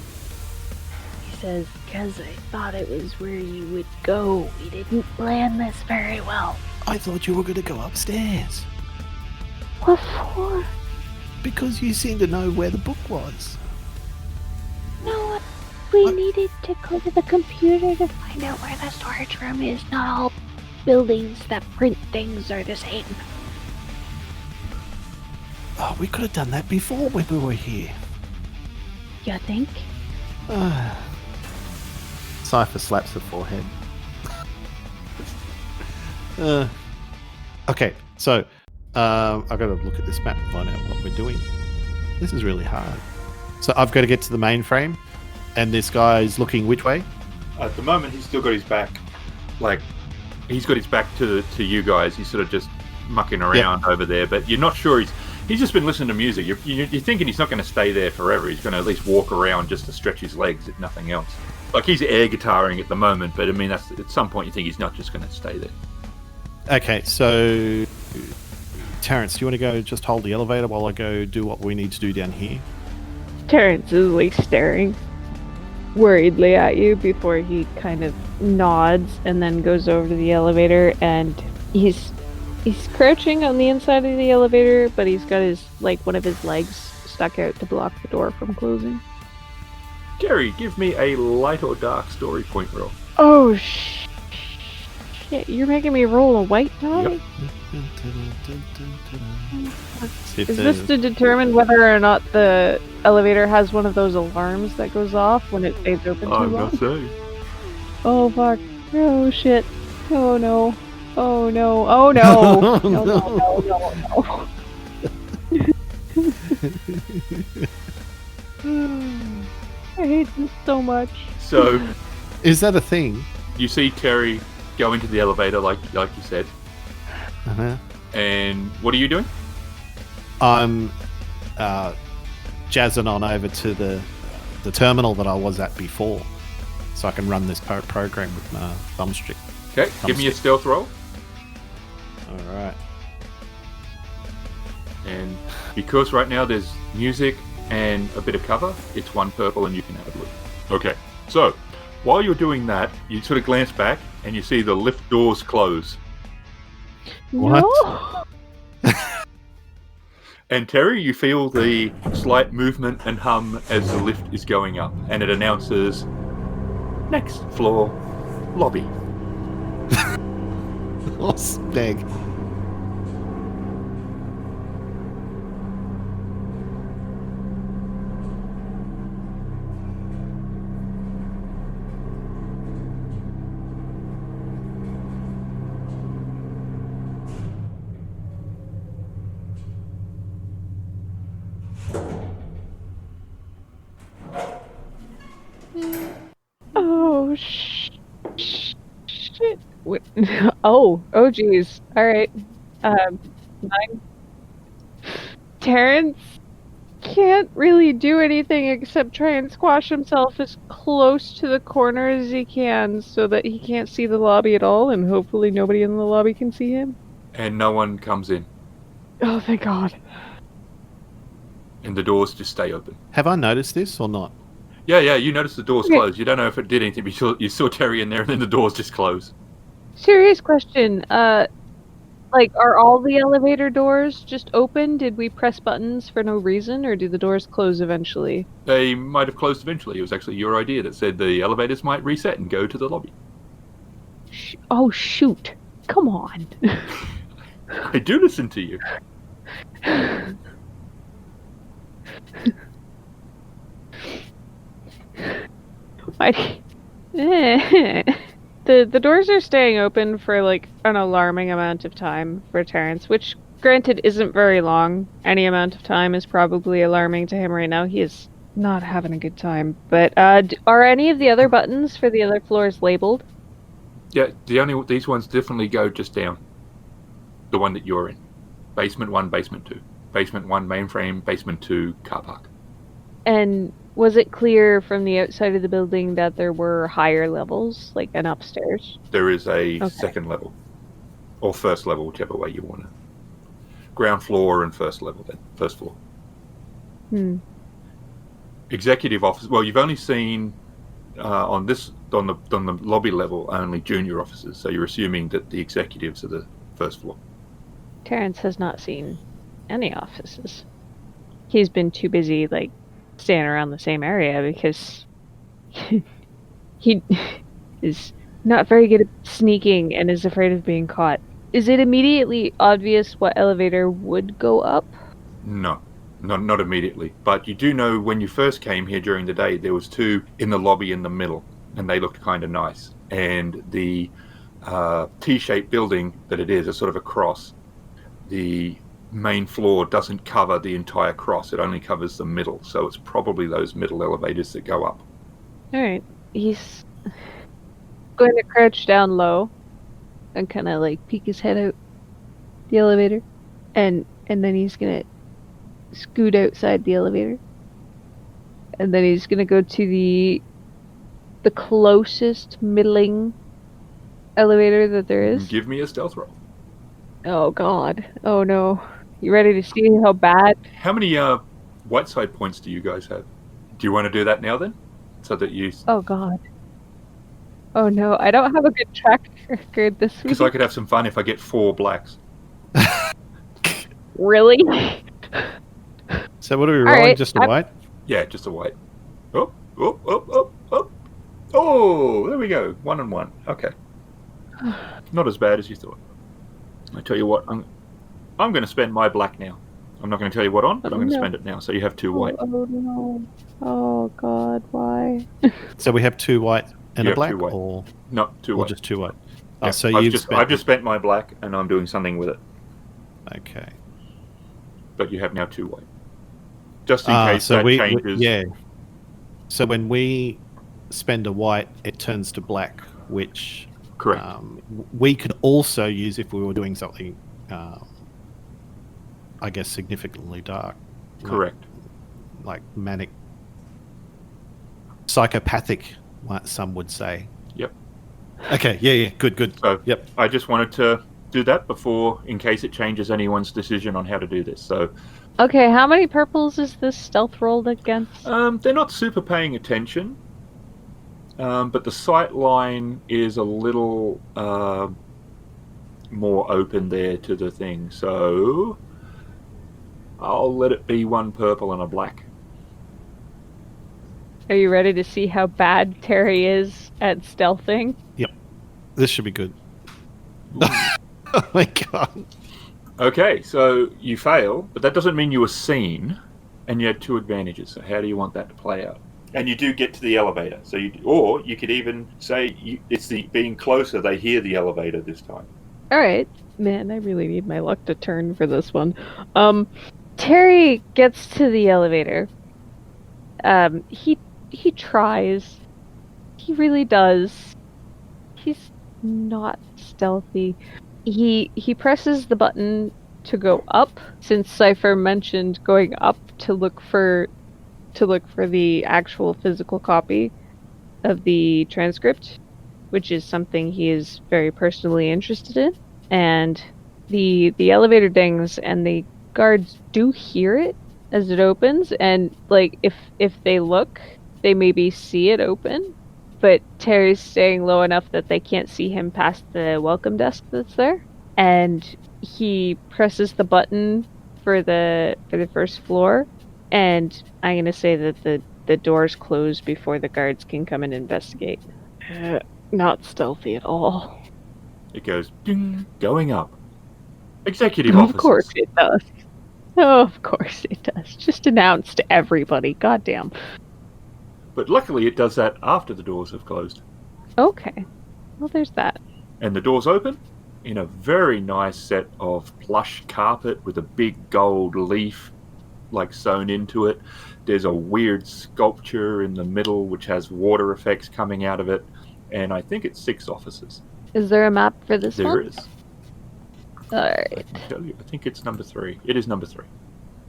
He says, "'Cause I thought it was where you would go. We didn't plan this very well." I thought you were going to go upstairs. What for? Because you seem to know where the book was. No, we needed to go to the computer to find out where the storage room is. Not all buildings that print things are the same. Oh, we could have done that before when we were here. You think? Cipher slaps her forehead. Okay, so I've got to look at this map and find out what we're doing. This is really hard. So I've got to get to the mainframe, and this guy's looking which way? At the moment, he's still got his back, like, he's got his back to you guys. He's sort of just mucking around over there, but you're not sure he's just been listening to music. You're thinking he's not going to stay there forever. He's going to at least walk around just to stretch his legs, if nothing else. Like, he's air guitaring at the moment, but I mean, that's at some point you think he's not just going to stay there. Okay, so Terrence, do you want to go just hold the elevator while I go do what we need to do down here? Terrence is like staring worriedly at you before he kind of nods and then goes over to the elevator, and he's crouching on the inside of the elevator, but he's got his one of his legs stuck out to block the door from closing. Gary, give me a light or dark story point roll. Oh shit, you're making me roll a white die? Yep. Is this to determine whether or not the elevator has one of those alarms that goes off when it stays open too I'm long? not saying. Oh fuck. Oh shit. Oh no. Oh no. Oh no. No. I hate this so much. So, Is that a thing? you see Terry go into the elevator, like you said, Uh-huh. and what are you doing? I'm jazzing on over to the terminal that I was at before, so I can run this program with my thumbstick. Okay, give me a stealth roll. All right. And because right now there's music and a bit of cover, it's 1 purple and you can have a look. Okay, so while you're doing that, you sort of glance back and you see the lift doors close. What? No. And Terry, you feel the slight movement and hum as the lift is going up, and it announces, next floor, lobby. Oh, speg. Oh shit. Wait. Oh geez. All right. 9. Terrence can't really do anything except try and squash himself as close to the corner as he can so that he can't see the lobby at all, and hopefully nobody in the lobby can see him. And no one comes in, Oh, thank God. and the doors just stay open. Have I noticed this or not? Yeah, you notice the doors Okay. close. You don't know if it did anything, but you saw Terry in there, and then the doors just close. Serious question. Are all the elevator doors just open? Did we press buttons for no reason, or do the doors close eventually? They might have closed eventually. It was actually your idea that said the elevators might reset and go to the lobby. Oh, shoot. Come on. I do listen to you. Why? The doors are staying open for an alarming amount of time for Terrence, which granted isn't very long. Any amount of time is probably alarming to him right now. He is not having a good time. But are any of the other buttons for the other floors labeled? Yeah, these ones definitely go just down. The one that you're in. Basement 1, basement 2. Basement 1, mainframe, basement 2, car park. And was it clear from the outside of the building that there were higher levels, like an upstairs? There is a Okay. second level. Or first level, whichever way you want to. Ground floor and first level then. First floor. Executive office. Well, you've only seen on the lobby level only junior officers, so you're assuming that the executives are first floor. Terrence has not seen any offices. He's been too busy, like, staying around the same area because he is not very good at sneaking and is afraid of being caught. Is it immediately obvious what elevator would go up? No, not immediately. But you do know when you first came here during the day, there was 2 in the lobby in the middle, and they looked kind of nice. And the T-shaped building that it is sort of a cross. The main floor doesn't cover the entire cross; it only covers the middle. So it's probably those middle elevators that go up. All right, he's going to crouch down low and kind of like peek his head out the elevator, and then he's gonna scoot outside the elevator, and then he's gonna go to the closest middling elevator that there is. Give me a stealth roll. Oh God! Oh no! You ready to see how bad? How many white side points do you guys have? Do you want to do that now then, so that you? Oh God! Oh no! I don't have a good track record this week. Because I could have some fun if I get 4 blacks. Really? So what are we All rolling? right, Just a white? Yeah, just a white. Oh, oh, oh, oh, oh. Oh, there we go. 1 and 1. Okay. Not as bad as you thought. I tell you what, I'm going to spend my black now. I'm not going to tell you what on, but I'm going to spend it now. So you have 2 white. Oh no! Oh God! Why? So we have 2 white and You a have black, 2 white. or No, 2 white. just 2 white? Yeah, Oh, so I've just spent my black, and I'm doing something with it. Okay. But you have now 2 white. Just in case that changes. Yeah. So when we spend a white, it turns to black, which Correct. we could also use if we were doing something, I guess, significantly dark. Correct. Like manic, psychopathic, some would say. Yep. Okay, yeah, good. So Yep. I just wanted to do that before, in case it changes anyone's decision on how to do this. So Okay, how many purples is this stealth rolled against? they're not super paying attention, but the sight line is a little more open there to the thing. So I'll let it be 1 purple and a black. Are you ready to see how bad Terry is at stealthing? This should be good. Oh my god. Okay, so you fail, but that doesn't mean you were seen, and you had 2 advantages. So how do you want that to play out? And you do get to the elevator. So or you could even say it's the being closer. They hear the elevator this time. All right, man, I really need my luck to turn for this one. Terry gets to the elevator. He tries. He really does. He's not stealthy. He presses the button to go up, since Cipher mentioned going up to look for the actual physical copy of the transcript, which is something he is very personally interested in. And the elevator dings, and the guards do hear it as it opens, and like if they look, they maybe see it open, but Terry's staying low enough that they can't see him past the welcome desk that's there. And he presses the button for the first floor, and I'm gonna say that the doors close before the guards can come and investigate. Not stealthy at all. It goes ding, going up. Executive Of offices. course it does. Oh, of course it does. Just announce to everybody. Goddamn. But luckily, it does that after the doors have closed. Okay. Well, there's that. And the doors open in a very nice set of plush carpet with a big gold leaf like sewn into it. There's a weird sculpture in the middle which has water effects coming out of it. And I think it's 6 offices. Is there a map for this one? There is. I Alright. can tell you. I think it's number 3. It is number 3.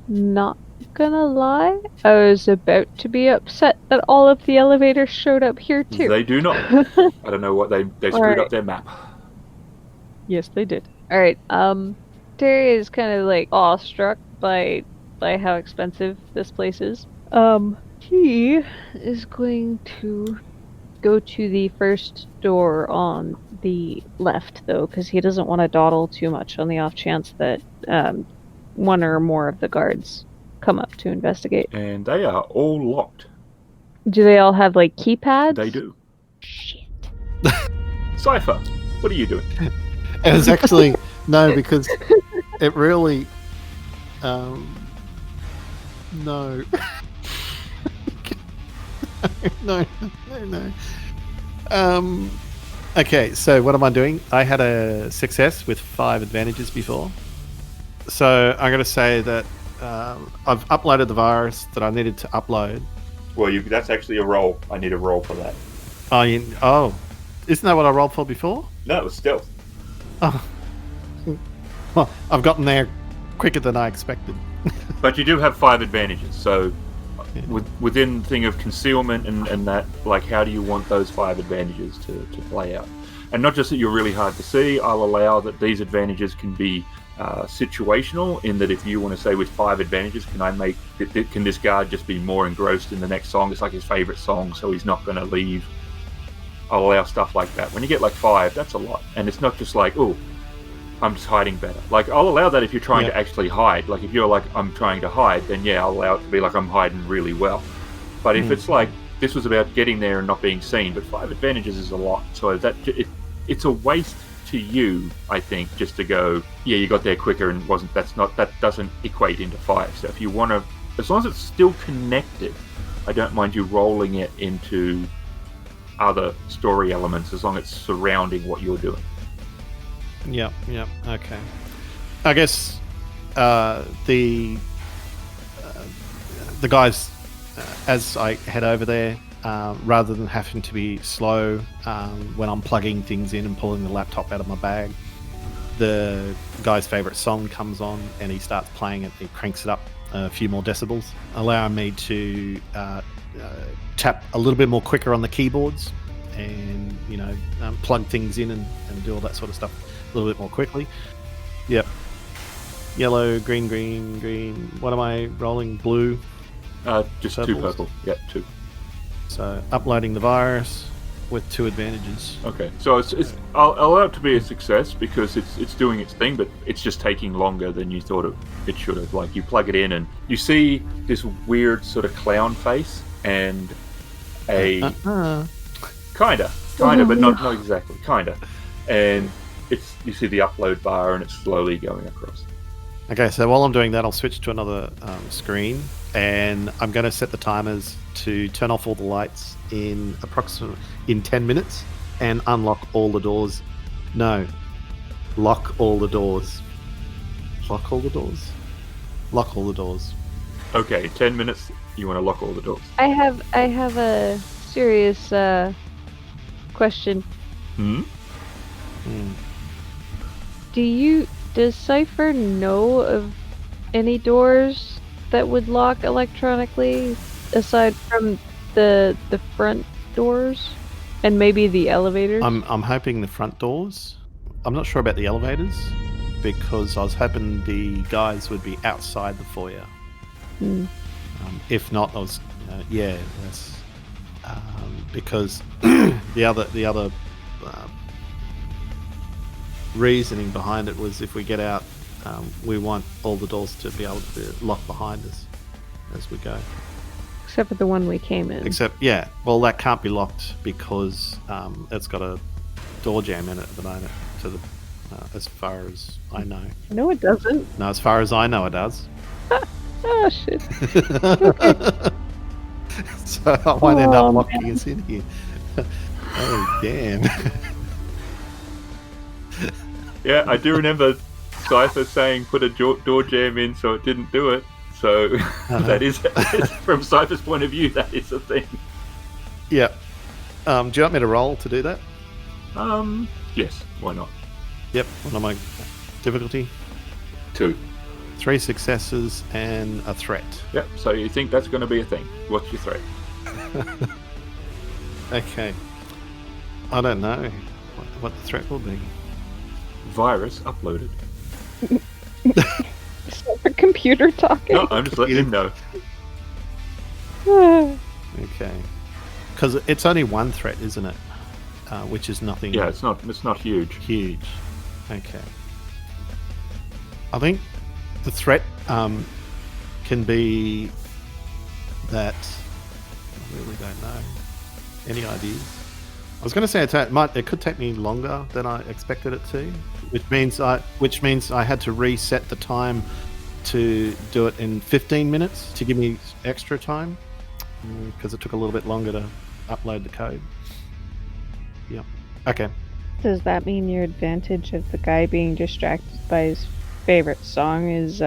Not gonna lie, I was about to be upset that all of the elevators showed up here too. They do not. I don't know what they screwed Alright. up their map. Yes, they did. Alright, Terry is kind of like awestruck by how expensive this place is. He is going to go to the first door on the left, though, because he doesn't want to dawdle too much on the off chance that one or more of the guards come up to investigate. And they are all locked. Do they all have, like, keypads? They do. Shit. Cipher, what are you doing? It was actually no, because it really no. no. Okay, so what am I doing? I had a success with 5 advantages before. So I'm going to say that I've uploaded the virus that I needed to upload. Well, that's actually a roll. I need a roll for that. Oh, isn't that what I rolled for before? No, it was stealth. Oh. Well, I've gotten there quicker than I expected. But you do have 5 advantages, so Yeah. within the thing of concealment and that, like, how do you want those 5 advantages to play out? And not just that you're really hard to see, I'll allow that these advantages can be situational, in that if you want to say with 5 advantages, can this guard just be more engrossed in the next song? It's like his favourite song, so he's not going to leave. I'll allow stuff like that. When you get like 5, that's a lot. And it's not just like, oh, I'm just hiding better. Like, I'll allow that if you're trying to actually hide. Like, if you're like, I'm trying to hide, then yeah, I'll allow it to be like I'm hiding really well. But if it's like, this was about getting there and not being seen, but 5 advantages is a lot. So it's a waste to you, I think, just to go, yeah, you got there quicker and that doesn't equate into 5. So if you want to, as long as it's still connected, I don't mind you rolling it into other story elements, as long as it's surrounding what you're doing. Yeah, okay. I guess the guys, as I head over there, rather than having to be slow when I'm plugging things in and pulling the laptop out of my bag, the guy's favourite song comes on and he starts playing it. He cranks it up a few more decibels, allowing me to tap a little bit more quicker on the keyboards and, plug things in and do all that sort of stuff a little bit more quickly. Yep. Yellow, green. What am I rolling? Blue? Just Purples? 2 purple. Yeah, 2. So uploading the virus with 2 advantages. Okay, so I'll allow it to be a success because it's doing its thing, but it's just taking longer than you thought it should have. Like, you plug it in and you see this weird sort of clown face and a kinda, but not exactly, kinda, and you see the upload bar and it's slowly going across. Okay, so while I'm doing that, I'll switch to another screen, and I'm going to set the timers to turn off all the lights in 10 minutes and unlock all the doors. No, lock all the doors. Lock all the doors. Lock all the doors. Okay, 10 minutes. You want to lock all the doors? I have a serious question. Does Cipher know of any doors that would lock electronically aside from the front doors and maybe the elevators? I'm hoping the front doors. I'm not sure about the elevators because I was hoping the guys would be outside the foyer. If not, I was that's because the other reasoning behind it was if we get out, we want all the doors to be able to be locked behind us as we go. Except for the one we came in. Well, that can't be locked because it's got a door jam in it at the moment. As far as I know. No, it doesn't. No, as far as I know, it does. Oh shit. So I might end up locking us in here. Oh damn. Yeah, I do remember Cipher saying put a door jam in so it didn't do it. So that is, from Cipher's point of view, that is a thing. Yeah. Do you want me to roll to do that? Yes, why not? Yep. What am I? Difficulty? 2. 3 successes and a threat. Yep, so you think that's going to be a thing. What's your threat? Okay. I don't know what the threat will be. Virus uploaded. Is that the computer talking? No, I'm just letting him know. Okay. Because it's only one threat, isn't it? Which is nothing. Yeah, it's not huge. Huge. Okay. I think the threat can be that. I really don't know. Any ideas? I was going to say it could take me longer than I expected it to, which means I had to reset the time to do it in 15 minutes to give me extra time because it took a little bit longer to upload the code. Yeah. Okay. Does that mean your advantage of the guy being distracted by his favorite song is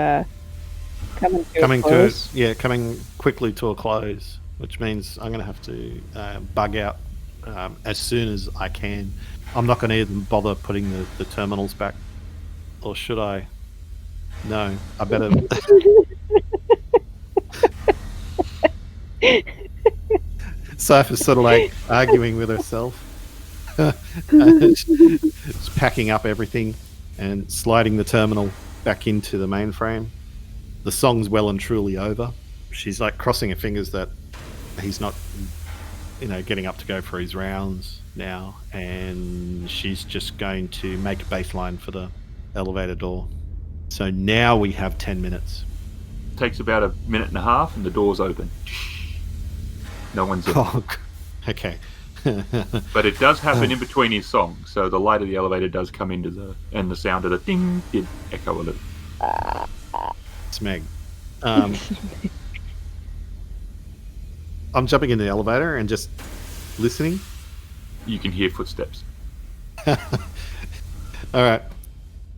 coming a close? Coming quickly to a close, which means I'm going to have to bug out as soon as I can. I'm not going to even bother putting the terminals back, or should I? No, I better. Cipher's sort of like arguing with herself. She's packing up everything and sliding the terminal back into the mainframe. The song's well and truly over. She's like crossing her fingers that he's not, getting up to go for his rounds now, and she's just going to make a baseline for the elevator door. So now we have 10 minutes. Takes about a minute and a half, and the door's open. No one's in. Oh, okay. But it does happen in between his songs, so the light of the elevator does come into and the sound of the ding did echo a little. It's Meg. I'm jumping in the elevator and just listening. You can hear footsteps. All right.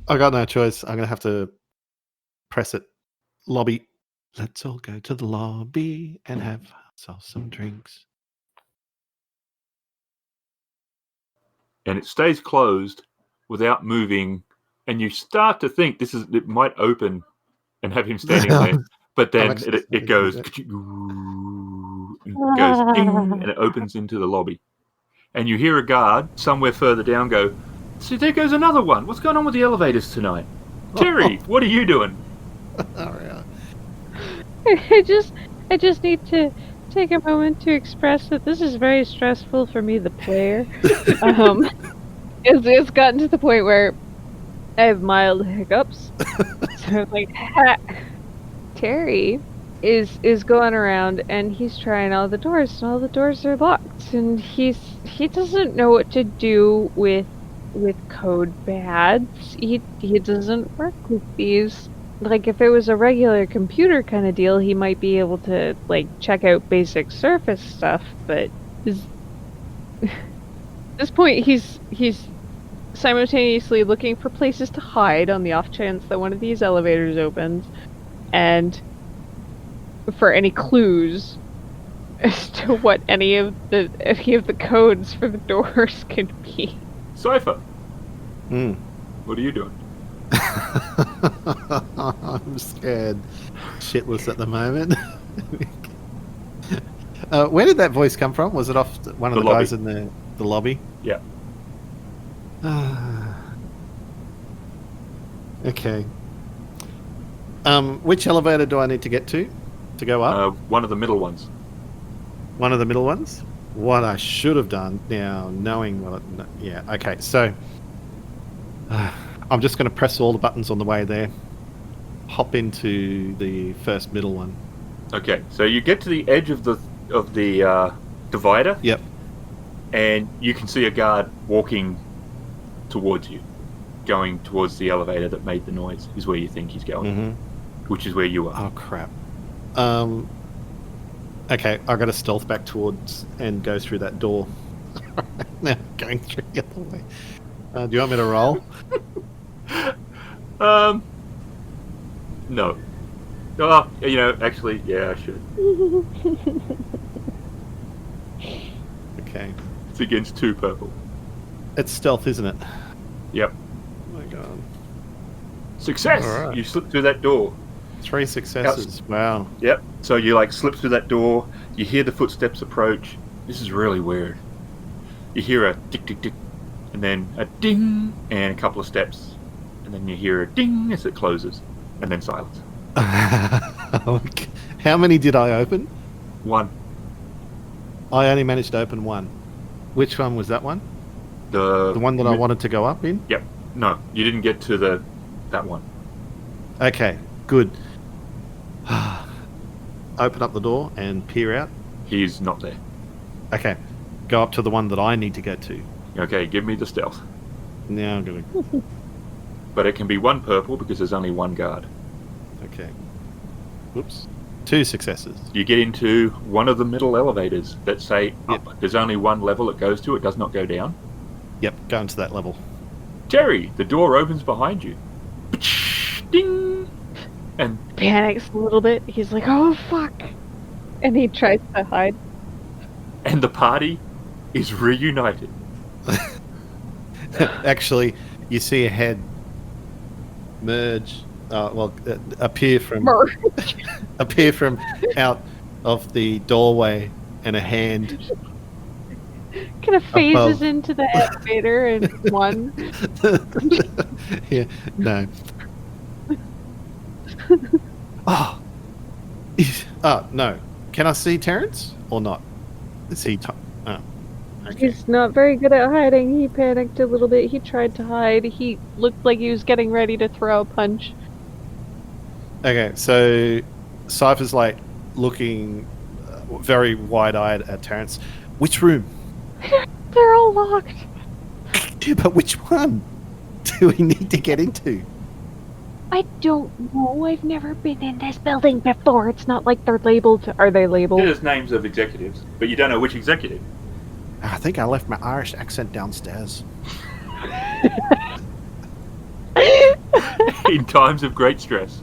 I got no choice. I'm going to have to press it. Lobby. Let's all go to the lobby and have ourselves some drinks. And it stays closed without moving, and you start to think it might open and have him standing there, but then it goes ding, and it opens into the lobby, and you hear a guard somewhere further down go, "See, there goes another one. What's going on with the elevators tonight? Terry, what are you doing?" I just need to take a moment to express that this is very stressful for me, the player. It's gotten to the point where I have mild hiccups. So I'm like, Terry is going around and he's trying all the doors, and all the doors are locked, and he doesn't know what to do with code pads. He doesn't work with these. Like, if it was a regular computer kind of deal, he might be able to, like, check out basic Surface stuff, but at this point, he's simultaneously looking for places to hide on the off chance that one of these elevators opens, and for any clues as to what any of the codes for the doors can be. Cipher. What are you doing? I'm scared shitless at the moment. Where did that voice come from? Was it off one of the guys in the lobby? Yeah. Okay. Which elevator do I need to get to go up? One of the middle ones. One of the middle ones? What I should have done now, knowing what yeah, okay, so I'm just going to press all the buttons on the way there. Hop into the first middle one. Okay, so you get to the edge of the divider. Yep. And you can see a guard walking towards you, going towards the elevator that made the noise. Is where you think he's going, which is where you are. Oh crap. Okay, I got to stealth back towards and go through that door. Now going through the other way. Do you want me to roll? No. Oh, actually, yeah, I should. Okay. It's against 2 purple. It's stealth, isn't it? Yep. Oh my god. Success! Right. You slip through that door. 3 successes. Wow. Yep. So you slip through that door. You hear the footsteps approach. This is really weird. You hear a tick tick tick, and then a ding, and a couple of steps, and then you hear a ding as it closes, and then silence. How many did I open? 1. I only managed to open one. Which one was that one? The one that I wanted to go up in? Yep. No, you didn't get to that one. Okay, good. Open up the door and peer out. He's not there. Okay, go up to the one that I need to go to. Okay, give me the stealth. Now I'm going to... But it can be one purple because there's only one guard. Okay. Whoops. 2 successes. You get into one of the middle elevators that say up. There's only one level it goes to. It does not go down. Yep, go into that level. Terry, the door opens behind you. Ding! And Panics a little bit. He's like, oh, fuck. And he tries to hide. the party is reunited. Actually, you see a head merge, appear from out of the doorway, and a hand Kind of phases above. into the elevator and one. Yeah, no. No. Can I see Terrence or not? Is he? Okay. He's not very good at hiding. He panicked a little bit. He tried to hide. He looked like he was getting ready to throw a punch. Okay, so Cipher's like looking very wide-eyed at Terrence. Which room? They're all locked. Yeah, but which one do we need to get into? I don't know. I've never been in this building before. It's not like they're labeled. Are they labeled? There's names of executives, but you don't know which executive. I think I left my Irish accent downstairs. In times of great stress.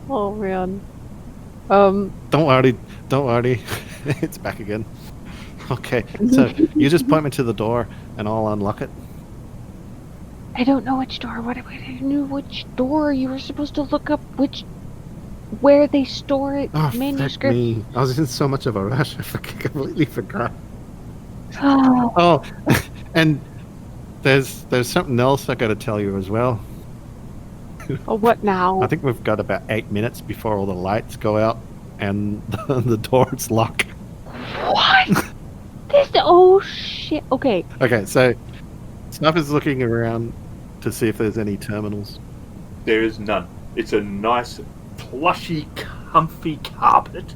Oh man. Don't worry. It's back again. Okay, so you just point me to the door and I'll unlock it. I don't know which door. What? I didn't know which door. You were supposed to look up where they store it. Oh, fuck manuscript. me. I was in so much of a rush, I completely forgot. Oh, Oh, and there's something else I got to tell you as well. Oh, what now? I think we've got about 8 minutes before all the lights go out and the door's locked. what? Oh shit. Okay. Okay, so Snuff is looking around to see if there's any terminals. There is none. It's a nice, plushy, comfy carpet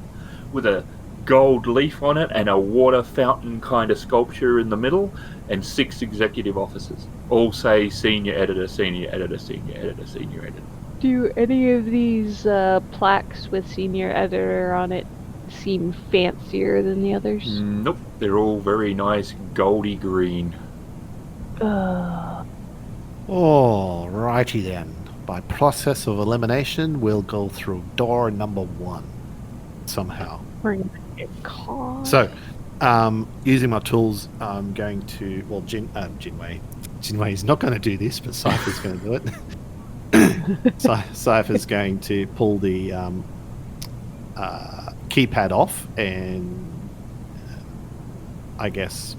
with a gold leaf on it and a water fountain kind of sculpture in the middle, and 6 executive offices. All say senior editor, senior editor, senior editor, senior editor. Do any of these plaques with senior editor on it seem fancier than the others? Nope. They're all very nice, goldy green. Alrighty then. By process of elimination, we'll go through door number 1 somehow. We're gonna get caught. So, using my tools, I'm going to... Well, Jinwei's not going to do this, but Cipher's going to do it. Cipher's going to pull the keypad off and, I guess,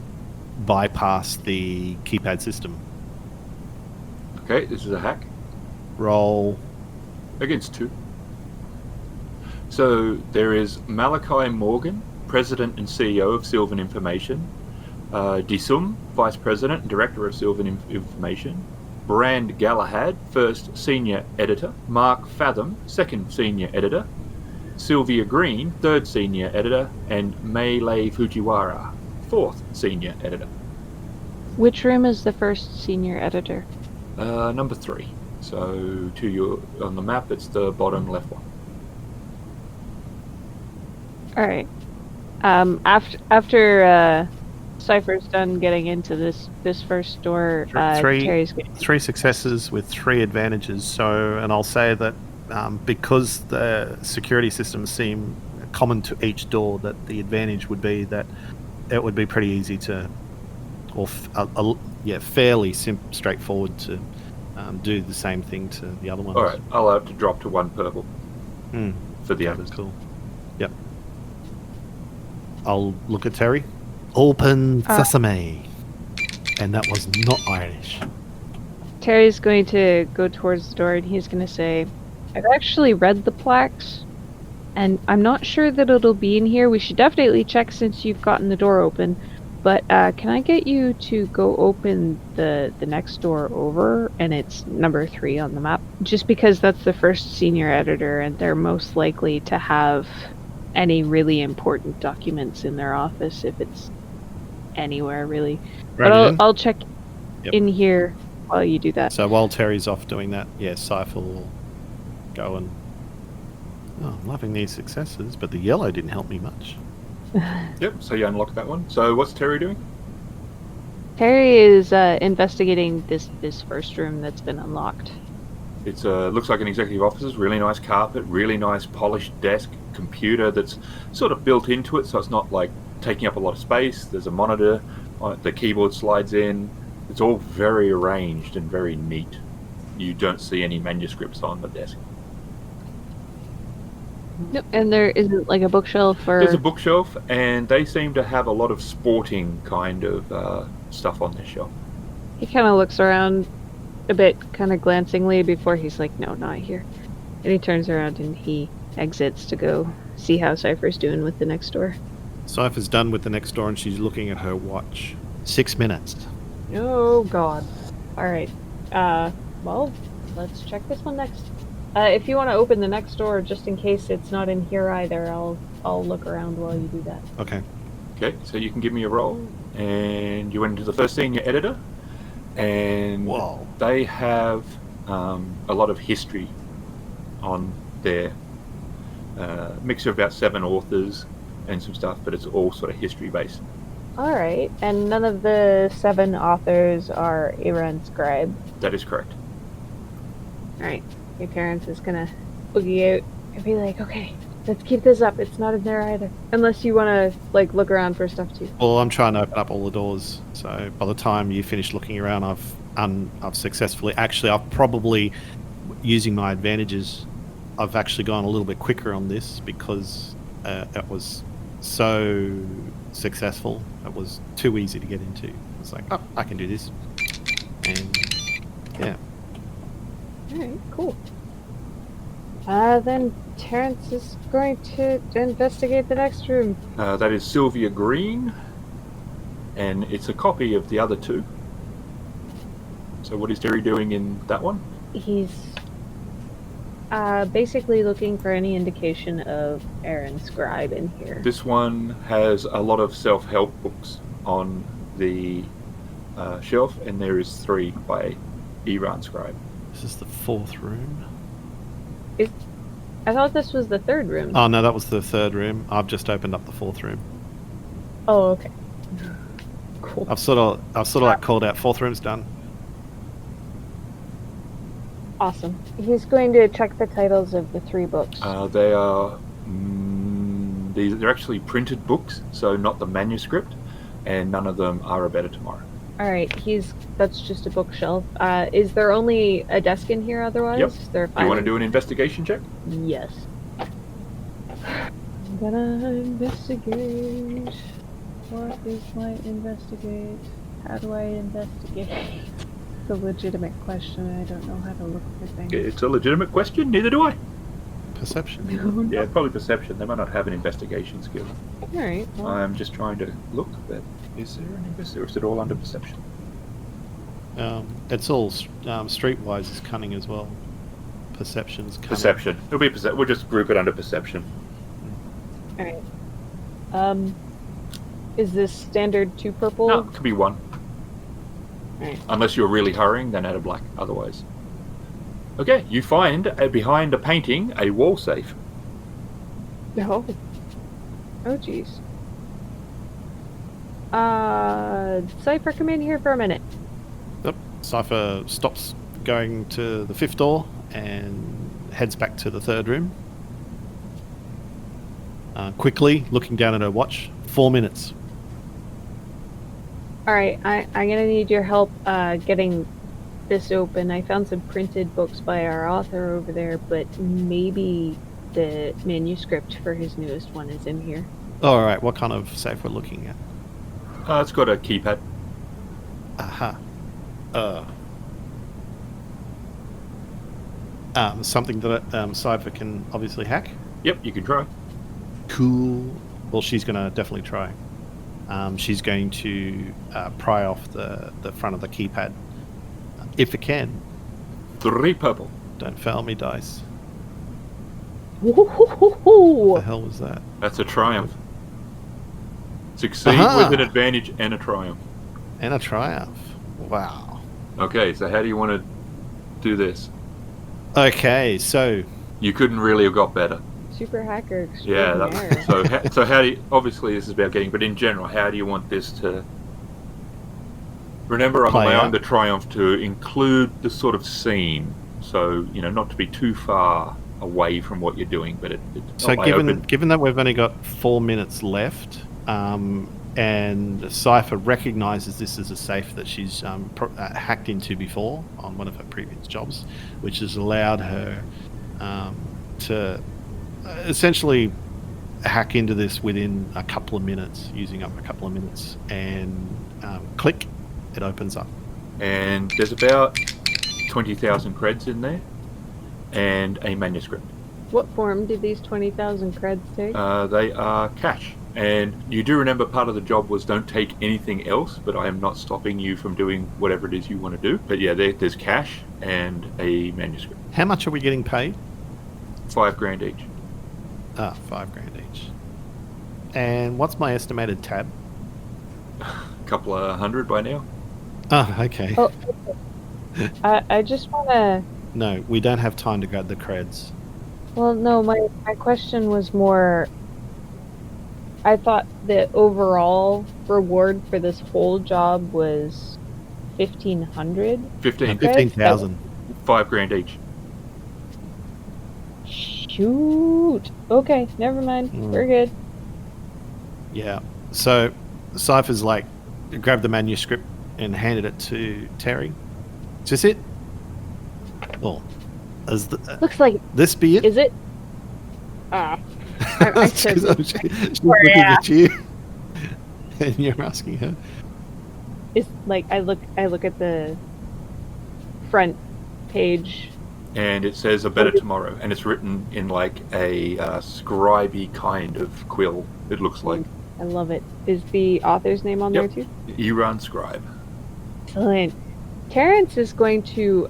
bypass the keypad system. Okay, this is a hack. Roll. Against 2. So there is Malachi Morgan, President and CEO of Sylvan Information, Disum, Vice President and Director of Sylvan Information, Brand Galahad, First Senior Editor, Mark Fathom, Second Senior Editor, Sylvia Green, Third Senior Editor, and Meilei Fujiwara, Fourth Senior Editor. Which room is the first senior editor? Number 3. So to your on the map, it's the bottom left one. All right. After Cipher's done getting into this first door, Terry's going 3 successes with 3 advantages. So, and I'll say that because the security systems seem common to each door, that the advantage would be that it would be pretty easy to, or fairly straightforward to do the same thing to the other ones. All right, I'll have to drop to 1 purple for the others. Cool. Yep. I'll look at Terry. Open sesame. And that was not Irish. Terry's going to go towards the door and he's going to say, I've actually read the plaques, and I'm not sure that it'll be in here. We should definitely check since you've gotten the door open. But can I get you to go open the next door over, and it's number 3 on the map? Just because that's the first senior editor, and they're most likely to have any really important documents in their office if it's anywhere really. Right But in. I'll check Yep. in here while you do that. So while Terry's off doing that, yeah, Cipher will go and... Oh, I'm loving these successes, but the yellow didn't help me much. Yep, so you unlock that one. So what's Terry doing? Terry is investigating this first room that's been unlocked. It's looks like an executive office, really nice carpet, really nice polished desk, computer that's sort of built into it, so it's not like taking up a lot of space. There's a monitor, the keyboard slides in. It's all very arranged and very neat. You don't see any manuscripts on the desk. Yep. And there isn't like a bookshelf or... There's a bookshelf, and they seem to have a lot of sporting kind of stuff on their shelf. He kind of looks around a bit, kind of glancingly, before he's like, no, not here. And he turns around and he exits to go see how Cipher's doing with the next door. Cipher's done with the next door, and she's looking at her watch. 6 minutes. Oh, God. Alright. Well, let's check this one next. If you want to open the next door, just in case it's not in here either, I'll look around while you do that. Okay. Okay, so you can give me a roll, and you went into the first senior editor, and Whoa. they have a lot of history on their mixture of about 7 authors and some stuff, but it's all sort of history based. Alright, and none of the 7 authors are Aaron Scribe. That is correct. Alright, your parents is gonna boogie out and be like, okay, let's keep this up. It's not in there either. Unless you want to, like, look around for stuff too. Well, I'm trying to open up all the doors, so by the time you finish looking around, I've successfully... Actually, I've probably, using my advantages, I've actually gone a little bit quicker on this because it was so successful. It was too easy to get into. It's like, oh, I can do this. And, yeah. Alright, cool. Then Terrence is going to investigate the next room. That is Sylvia Green, and it's a copy of the other 2. So what is Terry doing in that one? He's basically looking for any indication of Aaron Scribe in here. This one has a lot of self-help books on the shelf, and there is 3 by Aaron Scribe. This is the 4th room. I thought this was the 3rd room. Oh, no, that was the 3rd room. I've just opened up the 4th room. Oh, okay. Cool. I've sort of like called out 4th room's done. Awesome. He's going to check the titles of the 3 books. They are they're actually printed books, so not the manuscript, and none of them are A Better Tomorrow. Alright, that's just a bookshelf. Is there only a desk in here otherwise? Yep. Is there a Do you want to do an investigation check? Yes. I'm gonna investigate. What is my investigate? How do I investigate? It's a legitimate question. I don't know how to look for things. It's a legitimate question, neither do I. Perception. Yeah, probably perception. They might not have an investigation skill. Alright. Well, I'm just trying to look, but is there an investigation, or is it all under perception? It's all streetwise is cunning as well. Perception's cunning. Perception. It'll be perception. We'll just group it under perception. alright. Is this standard 2 purple? No, it could be 1. Alright. Unless you're really hurrying, then add a black. Otherwise. Okay, you find behind a painting a wall safe. Oh. Oh, jeez. Cipher, come in here for a minute. Yep. Cipher stops going to the 5th door and heads back to the 3rd room. Quickly, looking down at her watch, 4 minutes. Alright, I'm gonna need your help getting this open. I found some printed books by our author over there, but maybe the manuscript for his newest one is in here. Alright, what kind of safe we're looking at? It's got a keypad. Aha. something that Cipher can obviously hack? Yep, you can try. Cool. Well, she's going to definitely try. She's going to pry off the front of the keypad. If it can. 3 purple. Don't fail me, dice. Woo-hoo-hoo-hoo-hoo. What the hell was that? That's a triumph. Succeed Aha! with an advantage and a triumph. And a triumph. Wow. Okay, so how do you want to do this? Okay, so... You couldn't really have got better. Super hacker Yeah, extraordinaire. so how do you... Obviously this is about getting... But in general, how do you want this to... Remember, I'm Play allowing out. the triumph to include the sort of scene. So, not to be too far away from what you're doing, but it's So not like open... given that we've only got 4 minutes left, and Cipher recognises this as a safe that she's hacked into before on one of her previous jobs, which has allowed her to essentially hack into this within a couple of minutes, using up a couple of minutes, and click, it opens up. And there's about 20,000 creds in there, and a manuscript. What form did these 20,000 creds take? They are cash. And you do remember part of the job was don't take anything else, but I am not stopping you from doing whatever it is you want to do. But yeah, there's cash and a manuscript. How much are we getting paid? $5,000 each. $5,000 each. And what's my estimated tab? A couple of hundred by now. Oh, okay. Oh, I just want to... No, we don't have time to grab the creds. Well, no, my question was more... I thought the overall reward for this whole job was 1,500. 15,000. $5,000 each. Shoot. Okay, never mind. We're good. Yeah. So Cipher's like grabbed the manuscript and handed it to Terry. Is this it? Well, is Looks like... this be it? Is it? I said... She's looking at you, and you're asking her. It's like I look at the front page. And it says a better tomorrow, and it's written in like a scribey kind of quill. It looks like. I love it. Is the author's name on there too? Iran Scribe. Excellent. Terrence is going to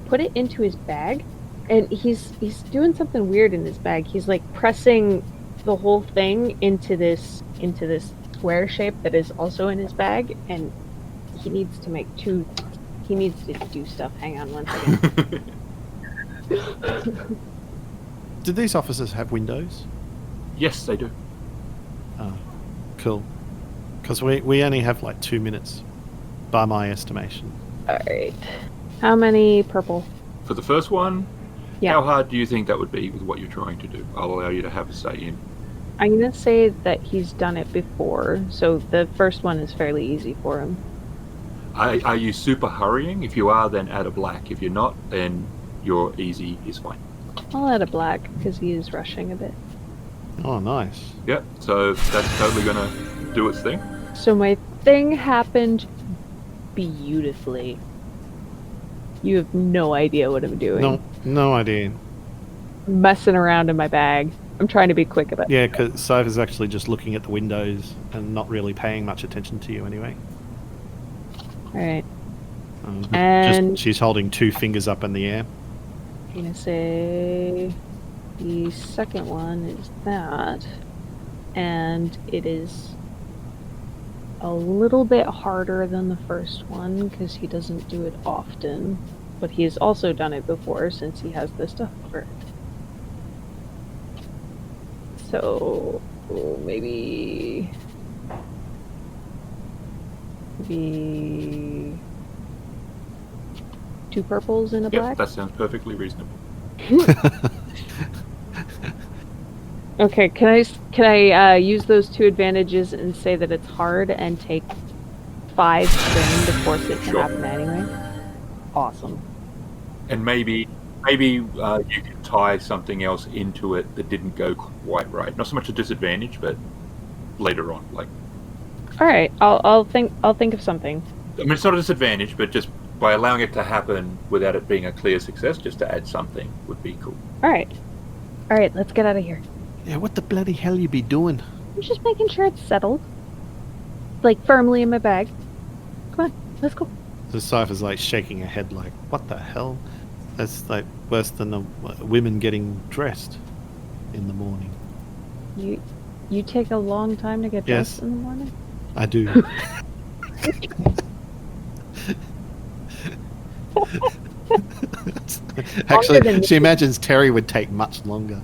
put it into his bag, and he's doing something weird in his bag. He's like pressing the whole thing into this square shape that is also in his bag, and he needs to make two. He needs to do stuff. Hang on one second. Did these officers have windows? Yes, they do. Oh, cool. Because we only have like 2 minutes, by my estimation. All right. How many purple? For the first one, Yeah. how hard do you think that would be with what you're trying to do? I'll allow you to have a say in. I'm gonna say that he's done it before, so the first one is fairly easy for him. Are you super hurrying? If you are, then add a black. If you're not, then your easy is fine. I'll add a black because he is rushing a bit. Oh, nice. Yep, so that's totally going to do its thing. So my thing happened beautifully. You have no idea what I'm doing. No idea. Messing around in my bag. I'm trying to be quick about it. Yeah, because Cipher's actually just looking at the windows and not really paying much attention to you anyway. Alright. And she's holding 2 fingers up in the air. I'm gonna say the second one is that, and it is a little bit harder than the first one because he doesn't do it often, but he has also done it before since he has the stuff for it. So maybe 2 purples and a black. That sounds perfectly reasonable. Okay, can I use those 2 advantages and say that it's hard and take 5 strain to force it to happen anyway? Awesome. And maybe you can tie something else into it that didn't go quite right. Not so much a disadvantage, but later on, like. All right, I'll think of something. I mean, it's not a disadvantage, but just by allowing it to happen without it being a clear success, just to add something would be cool. All right, let's get out of here. Yeah, what the bloody hell you be doing? I'm just making sure it's settled, like firmly in my bag. Come on, let's go. So Cipher's like shaking her head like, what the hell? That's like worse than the women getting dressed in the morning. You take a long time to get Yes. dressed in the morning? I do. Actually, she imagines Terry would take much longer.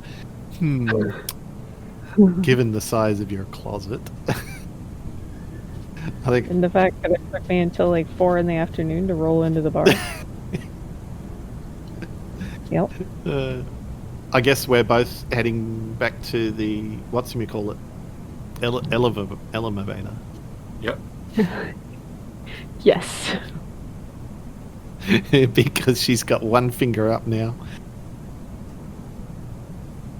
Given the size of your closet. I think. And the fact that it took me until like 4 in the afternoon to roll into the bar. Yep. I guess we're both heading back to the, what's you call it? Elevator. Yep. Yes. Because she's got one finger up now.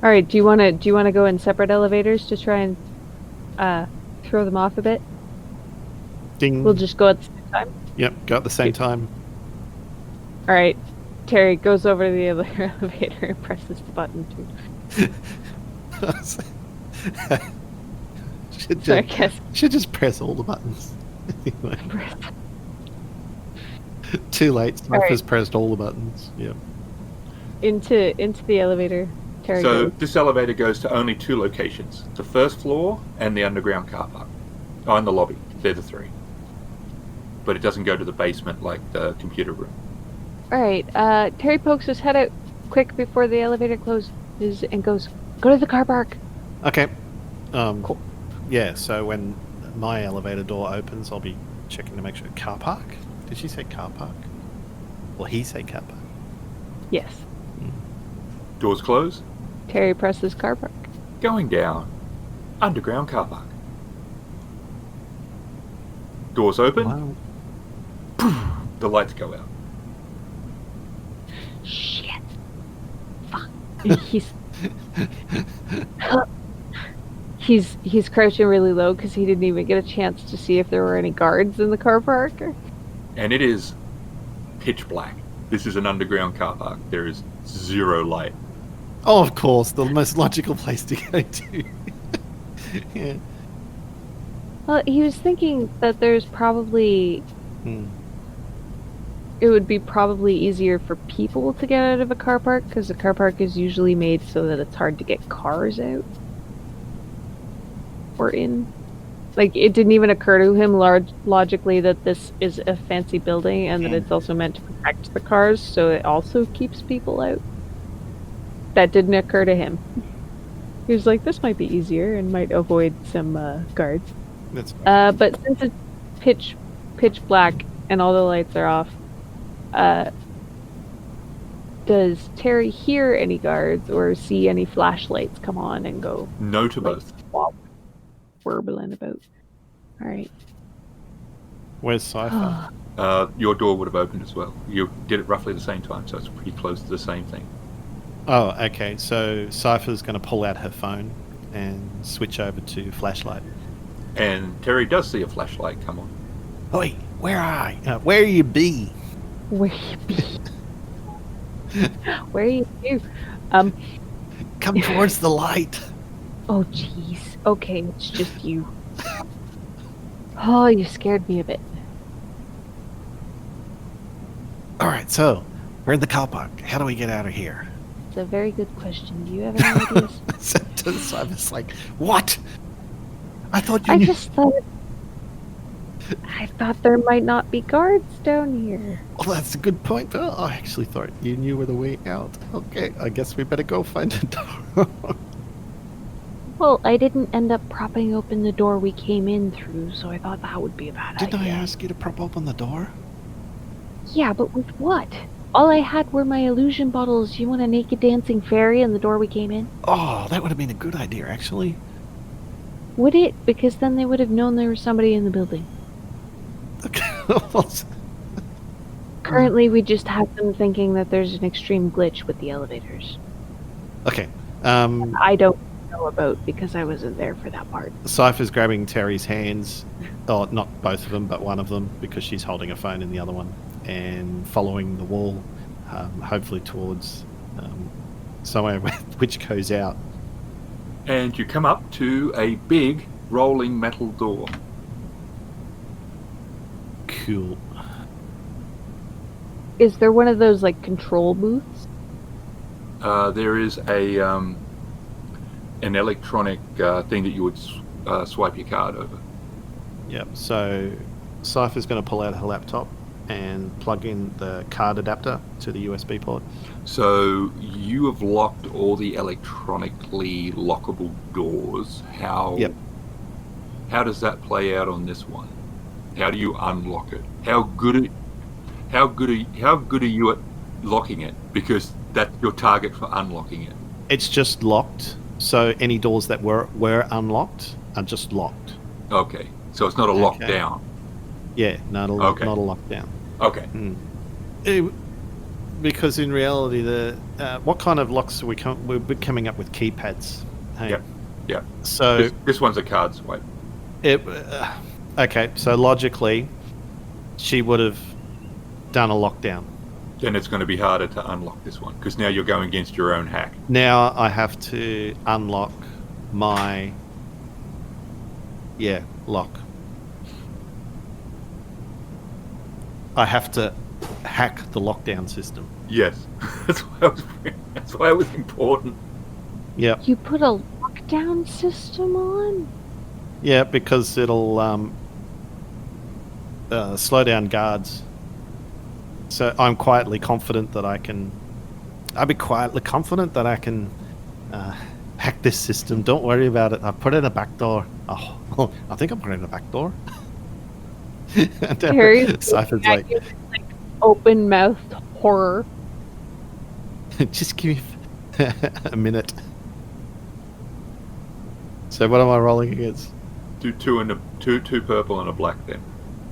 All right. Do you want to go in separate elevators to try and throw them off a bit? Ding. We'll just go at the same time. Yep, go at the same time. All right. Terry goes over to the elevator and presses the button too. should just press all the buttons. Anyway. Too late. Cipher's pressed all the buttons. Yep. Into the elevator. Terry So goes. this elevator goes to only 2 locations: the first floor and the underground car park. Oh, and the lobby. They're the 3. But it doesn't go to the basement like the computer room. All right. Terry pokes his head out quick before the elevator closes and goes, "Go to the car park." Okay. Cool. Yeah, so when my elevator door opens, I'll be checking to make sure. Car park? Did she say car park? Or he say car park? Yes. Doors close. Terry presses car park. Going down. Underground car park. Doors open. Wow. The lights go out. Shit. He's crouching really low because he didn't even get a chance to see if there were any guards in the car park. And it is pitch black. This is an underground car park. There is 0 light. Oh, of course, the most logical place to go to. Yeah. Well, he was thinking that there's probably it would be probably easier for people to get out of a car park because the car park is usually made so that it's hard to get cars out or in. Like, it didn't even occur to him logically that this is a fancy building and that it's also meant to protect the cars, so it also keeps people out. That didn't occur to him. He was like, this might be easier and might avoid some guards. That's But since it's pitch black and all the lights are off, does Terry hear any guards or see any flashlights come on and go? No to both. Warbling about. All right. Where's Cipher? Your door would have opened as well. You did it roughly the same time, so it's pretty close to the same thing. Oh, okay. So Cipher's going to pull out her phone and switch over to flashlight. And Terry does see a flashlight come on. Oi, where you be? Where you be? Where you be? Come towards the light. Oh, jeez. Okay, it's just you. Oh, you scared me a bit. All right, so we're in the car park. How do we get out of here? It's a very good question. Do you have any ideas? Cipher's like, what? I thought you knew. I thought there might not be guards down here. Well, that's a good point. But I actually thought you knew where the way out. Okay, I guess we better go find a door. Well, I didn't end up propping open the door we came in through, so I thought that would be a bad idea. Didn't I ask you to prop open the door? Yeah, but with what? All I had were my illusion bottles. You want a naked dancing fairy in the door we came in? Oh, that would have been a good idea, actually. Would it? Because then they would have known there was somebody in the building. Currently, we just have them thinking that there's an extreme glitch with the elevators. Okay. I don't know about because I wasn't there for that part. Cipher's grabbing Terry's hands. Oh, not both of them, but one of them, because she's holding a phone in the other one. and following the wall, hopefully towards somewhere which goes out. And you come up to a big rolling metal door. Cool. Is there one of those like control booths? There is an electronic thing that you would swipe your card over. Yep. So Cipher's going to pull out her laptop and plug in the card adapter to the USB port. So you have locked all the electronically lockable doors. How does that play out on this one? How do you unlock it? How good are you at locking it? Because that's your target for unlocking it. It's just locked. So any doors that were unlocked are just locked. Okay. So it's not a lockdown. Yeah, not a lockdown. Okay. Because in reality, what kind of locks are we're coming up with keypads? Hey? Yep. So this one's a card swipe. Okay, so logically, she would have done a lockdown. Then it's going to be harder to unlock this one because now you're going against your own hack. Now I have to unlock my lock. I have to hack the lockdown system. Yes, that's why it was important. Yep. You put a lockdown system on? Yeah, because it'll slow down guards. So I'm quietly confident that I can. I'll be quietly confident that I can hack this system. Don't worry about it. I put in a back door. Oh, I think I'm putting in a back door. Cypher's like open mouthed horror. Just give me a minute. So what am I rolling against? Do two purple and a black then,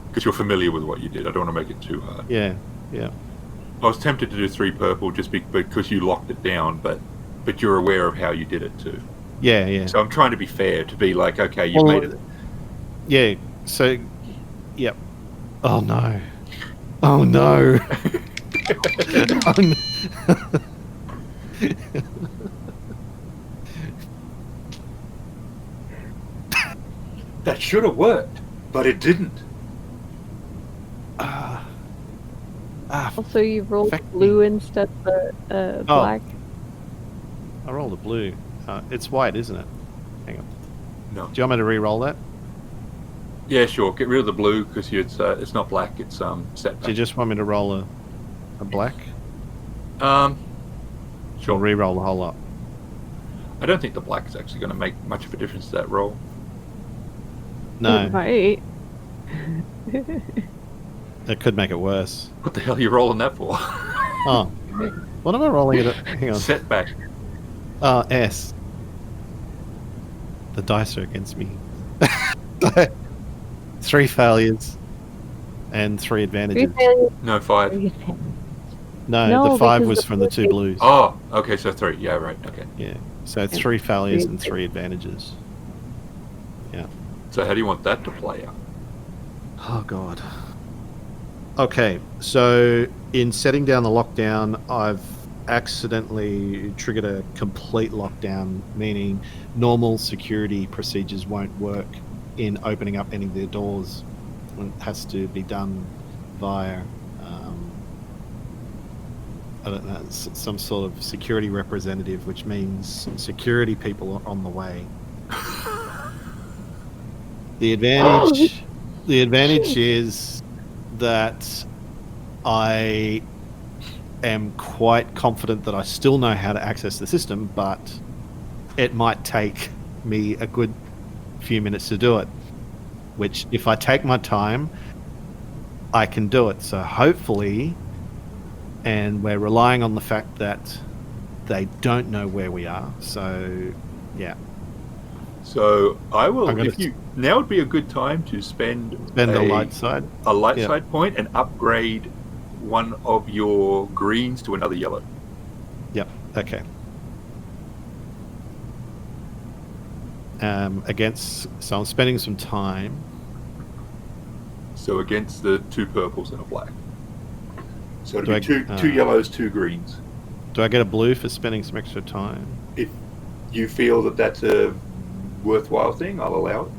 because you're familiar with what you did. I don't want to make it too hard. Yeah. I was tempted to do 3 purple just because you locked it down, but you're aware of how you did it too. Yeah. So I'm trying to be fair, to be like, okay, you made it. Yeah. So, yep. Oh no. Oh no. Oh, no. That should have worked, but it didn't. Also, you rolled blue instead of the black. I rolled a blue. It's white, isn't it? Hang on. No. Do you want me to re-roll that? Yeah, sure. Get rid of the blue because it's not black. It's set back. Do you just want me to roll a black? Sure. Or re-roll the whole lot? I don't think the black is actually going to make much of a difference to that roll. No. It might. It could make it worse. What the hell are you rolling that for? Oh. What am I rolling it? Hang on. Setback. S. The dice are against me. 3 failures and 3 advantages. No, 5. No, the 5 because was the from the 2 blues. Oh, okay, so 3. Yeah, right. Okay. Yeah. So 3 failures and 3 advantages. Yeah. So how do you want that to play out? Oh god. Okay, so in setting down the lockdown, I've accidentally triggered a complete lockdown, meaning normal security procedures won't work in opening up any of their doors. It has to be done via I don't know, some sort of security representative, which means security people are on the way. The advantage is that I am quite confident that I still know how to access the system, but it might take me a good few minutes to do it, which if I take my time, I can do it. So hopefully, and we're relying on the fact that they don't know where we are. So, yeah. So I will. Now would be a good time to spend a light side point and upgrade one of your greens to another yellow. Yep. Okay. So I'm spending some time. So against the 2 purples and a black. So it'll be two yellows, 2 greens. Do I get a blue for spending some extra time? If you feel that that's a worthwhile thing, I'll allow it.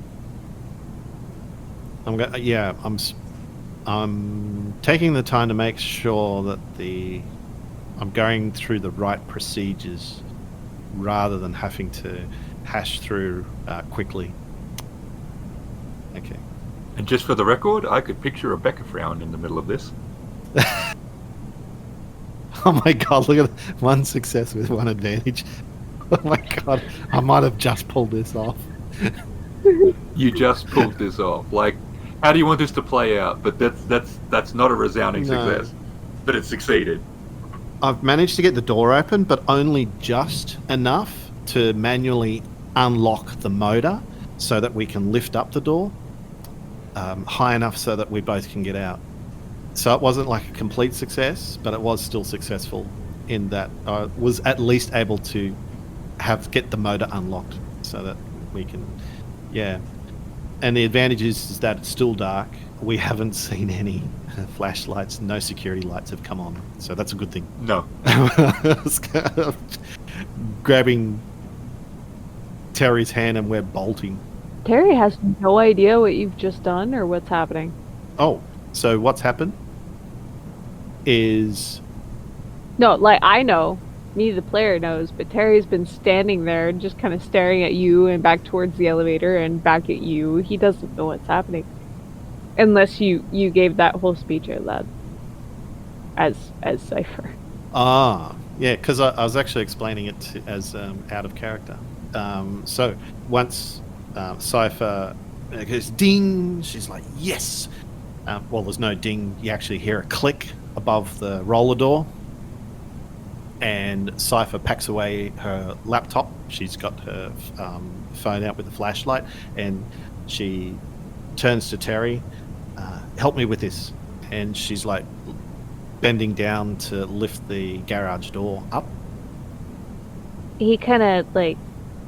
I'm taking the time to make sure that I'm going through the right procedures rather than having to hash through quickly. Okay. And just for the record, I could picture a Becca frown in the middle of this. Oh my god, look at that. 1 success with 1 advantage. Oh my god, I might have just pulled this off. You just pulled this off. Like, how do you want this to play out? But that's not a resounding success. But it succeeded. I've managed to get the door open, but only just enough to manually unlock the motor so that we can lift up the door high enough so that we both can get out. So it wasn't like a complete success, but it was still successful in that I was at least able to get the motor unlocked so that we can, And the advantage is that it's still dark. We haven't seen any flashlights. No security lights have come on, so that's a good thing. No. Grabbing Terry's hand and we're bolting. Terry has no idea what you've just done or what's happening. Oh, so what's happened is... No, like, I know. Me, the player, knows, but Terry's been standing there just kind of staring at you and back towards the elevator and back at you. He doesn't know what's happening. Unless you gave that whole speech out loud. As Cipher. Ah, yeah, because I was actually explaining it as out of character. So once Cipher goes ding, she's like, yes! Well, there's no ding. You actually hear a click above the roller door. And Cipher packs away her laptop. She's got her phone out with the flashlight. And she turns to Terry, help me with this. And she's like bending down to lift the garage door up. He kind of like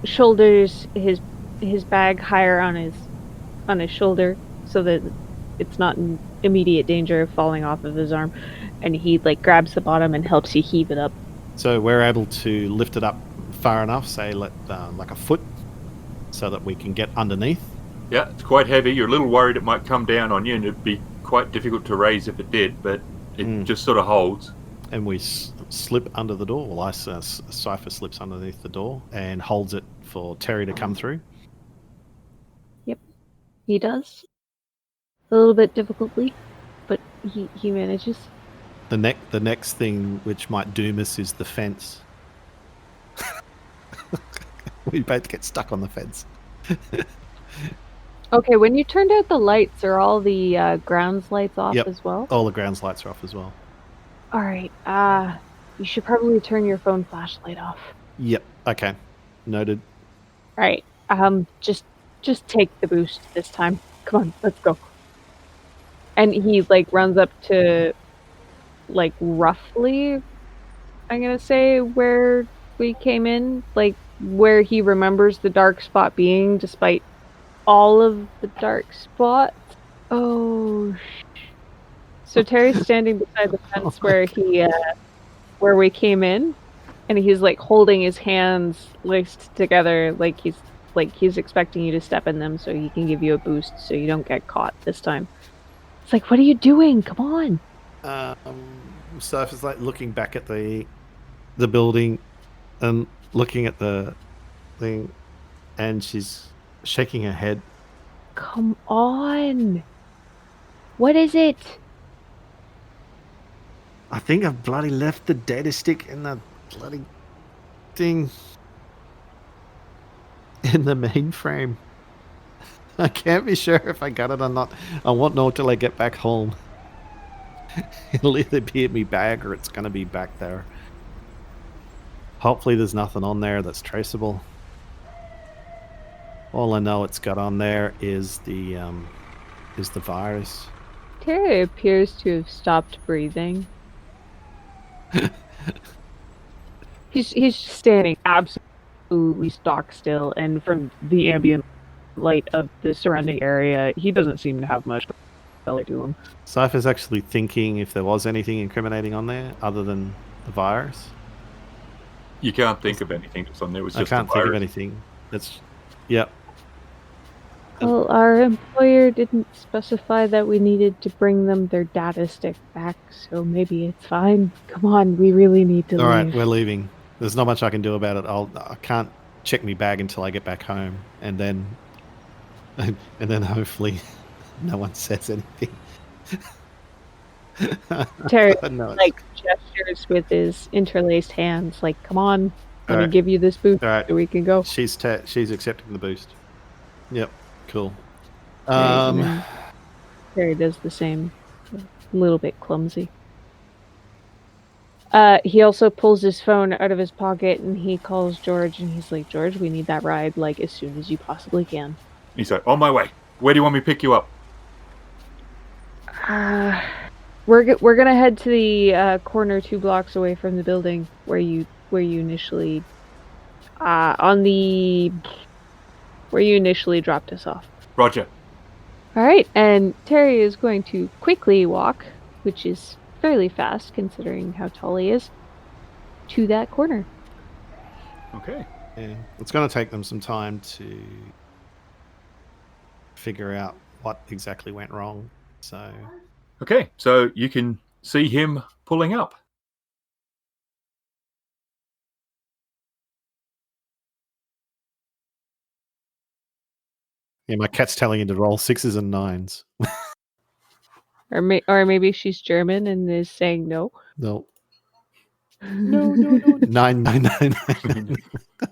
shoulders his bag higher on his shoulder so that it's not in immediate danger of falling off of his arm, and he like grabs the bottom and helps you heave it up. So we're able to lift it up far enough, say like a foot, so that we can get underneath. Yeah, it's quite heavy. You're a little worried it might come down on you, and it'd be quite difficult to raise if it did, but it just sort of holds. And we slip under the door. Well, Cipher slips underneath the door and holds it for Terry to come through. Yep, he does. A little bit difficultly, but he manages. The next thing which might doom us is the fence. We both get stuck on the fence. Okay, when you turned out the lights, are all the grounds lights off as well? All the grounds lights are off as well. Alright, you should probably turn your phone flashlight off. Yep, okay. Noted. Alright, just take the boost this time. Come on, let's go. And he, like, runs up to, like, roughly, I'm gonna say, where we came in. Like, where he remembers the dark spot being, despite all of the dark spots. Oh, So Terry's standing beside the fence where we came in, and he's, like, holding his hands laced together, like he's expecting you to step in them so he can give you a boost so you don't get caught this time. It's like, what are you doing? Come on. Sophie's like looking back at the building and looking at the thing, and she's shaking her head. Come on. What is it? I think I've bloody left the data stick in the bloody thing in the mainframe. I can't be sure if I got it or not. I won't know till I get back home. It'll either be in my bag or it's going to be back there. Hopefully there's nothing on there that's traceable. All I know it's got on there is the virus. Terry appears to have stopped breathing. He's standing absolutely stock still, and from the ambient light of the surrounding area, he doesn't seem to have much Feller to him. Cipher's actually thinking if there was anything incriminating on there other than the virus. You can't think of anything that's on there. It was I just can't the think of virus. anything. That's, yep. Well, our employer didn't specify that we needed to bring them their data stick back, so maybe it's fine. Come on, we really need to All right, leave. we're leaving. There's not much I can do about it. I can't check me bag until I get back home, and then hopefully no one says anything. Terry No, gestures with his interlaced hands, like, "Come on, let me Alright. give you this boost all right. so we can go." She's accepting the boost. Yep, cool. Terry does the same, a little bit clumsy. He also pulls his phone out of his pocket and he calls George and he's like, "George, we need that ride like as soon as you possibly can." He's like, on my way. Where do you want me to pick you up? We're gonna head to the corner 2 blocks away from the building where you initially dropped us off. Roger. All right, and Terry is going to quickly walk, which is fairly fast considering how tall he is, to that corner. Okay. Yeah, it's going to take them some time to figure out what exactly went wrong. So, Okay, so you can see him pulling up. yeah, my cat's telling you to roll 6s and 9s. Or maybe she's German and is saying no. No. No. 9.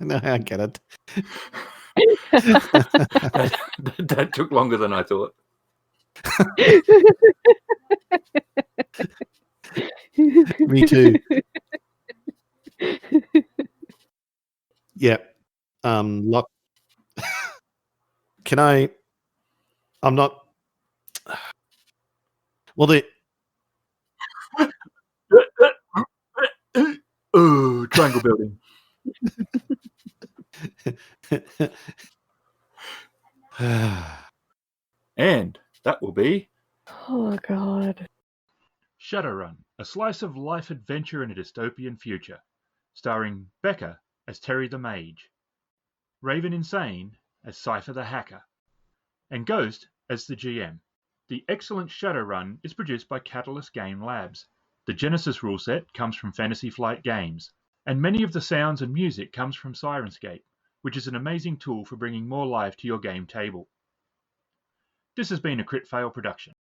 No, I get it. That took longer than I thought. Me too. Yep. Lock. Can I? I'm not. Well, Oh, triangle building. And that will be Oh God. Shadowrun, a slice of life adventure in a dystopian future, starring Becca as Terry the Mage, Raveninsane as Cipher the Hacker, and Ghost as the GM. The excellent Shadowrun is produced by Catalyst Game Labs. The Genesys rule set comes from Fantasy Flight Games, and many of the sounds and music comes from Sirenscape, which is an amazing tool for bringing more life to your game table. This has been a Kritfayle production.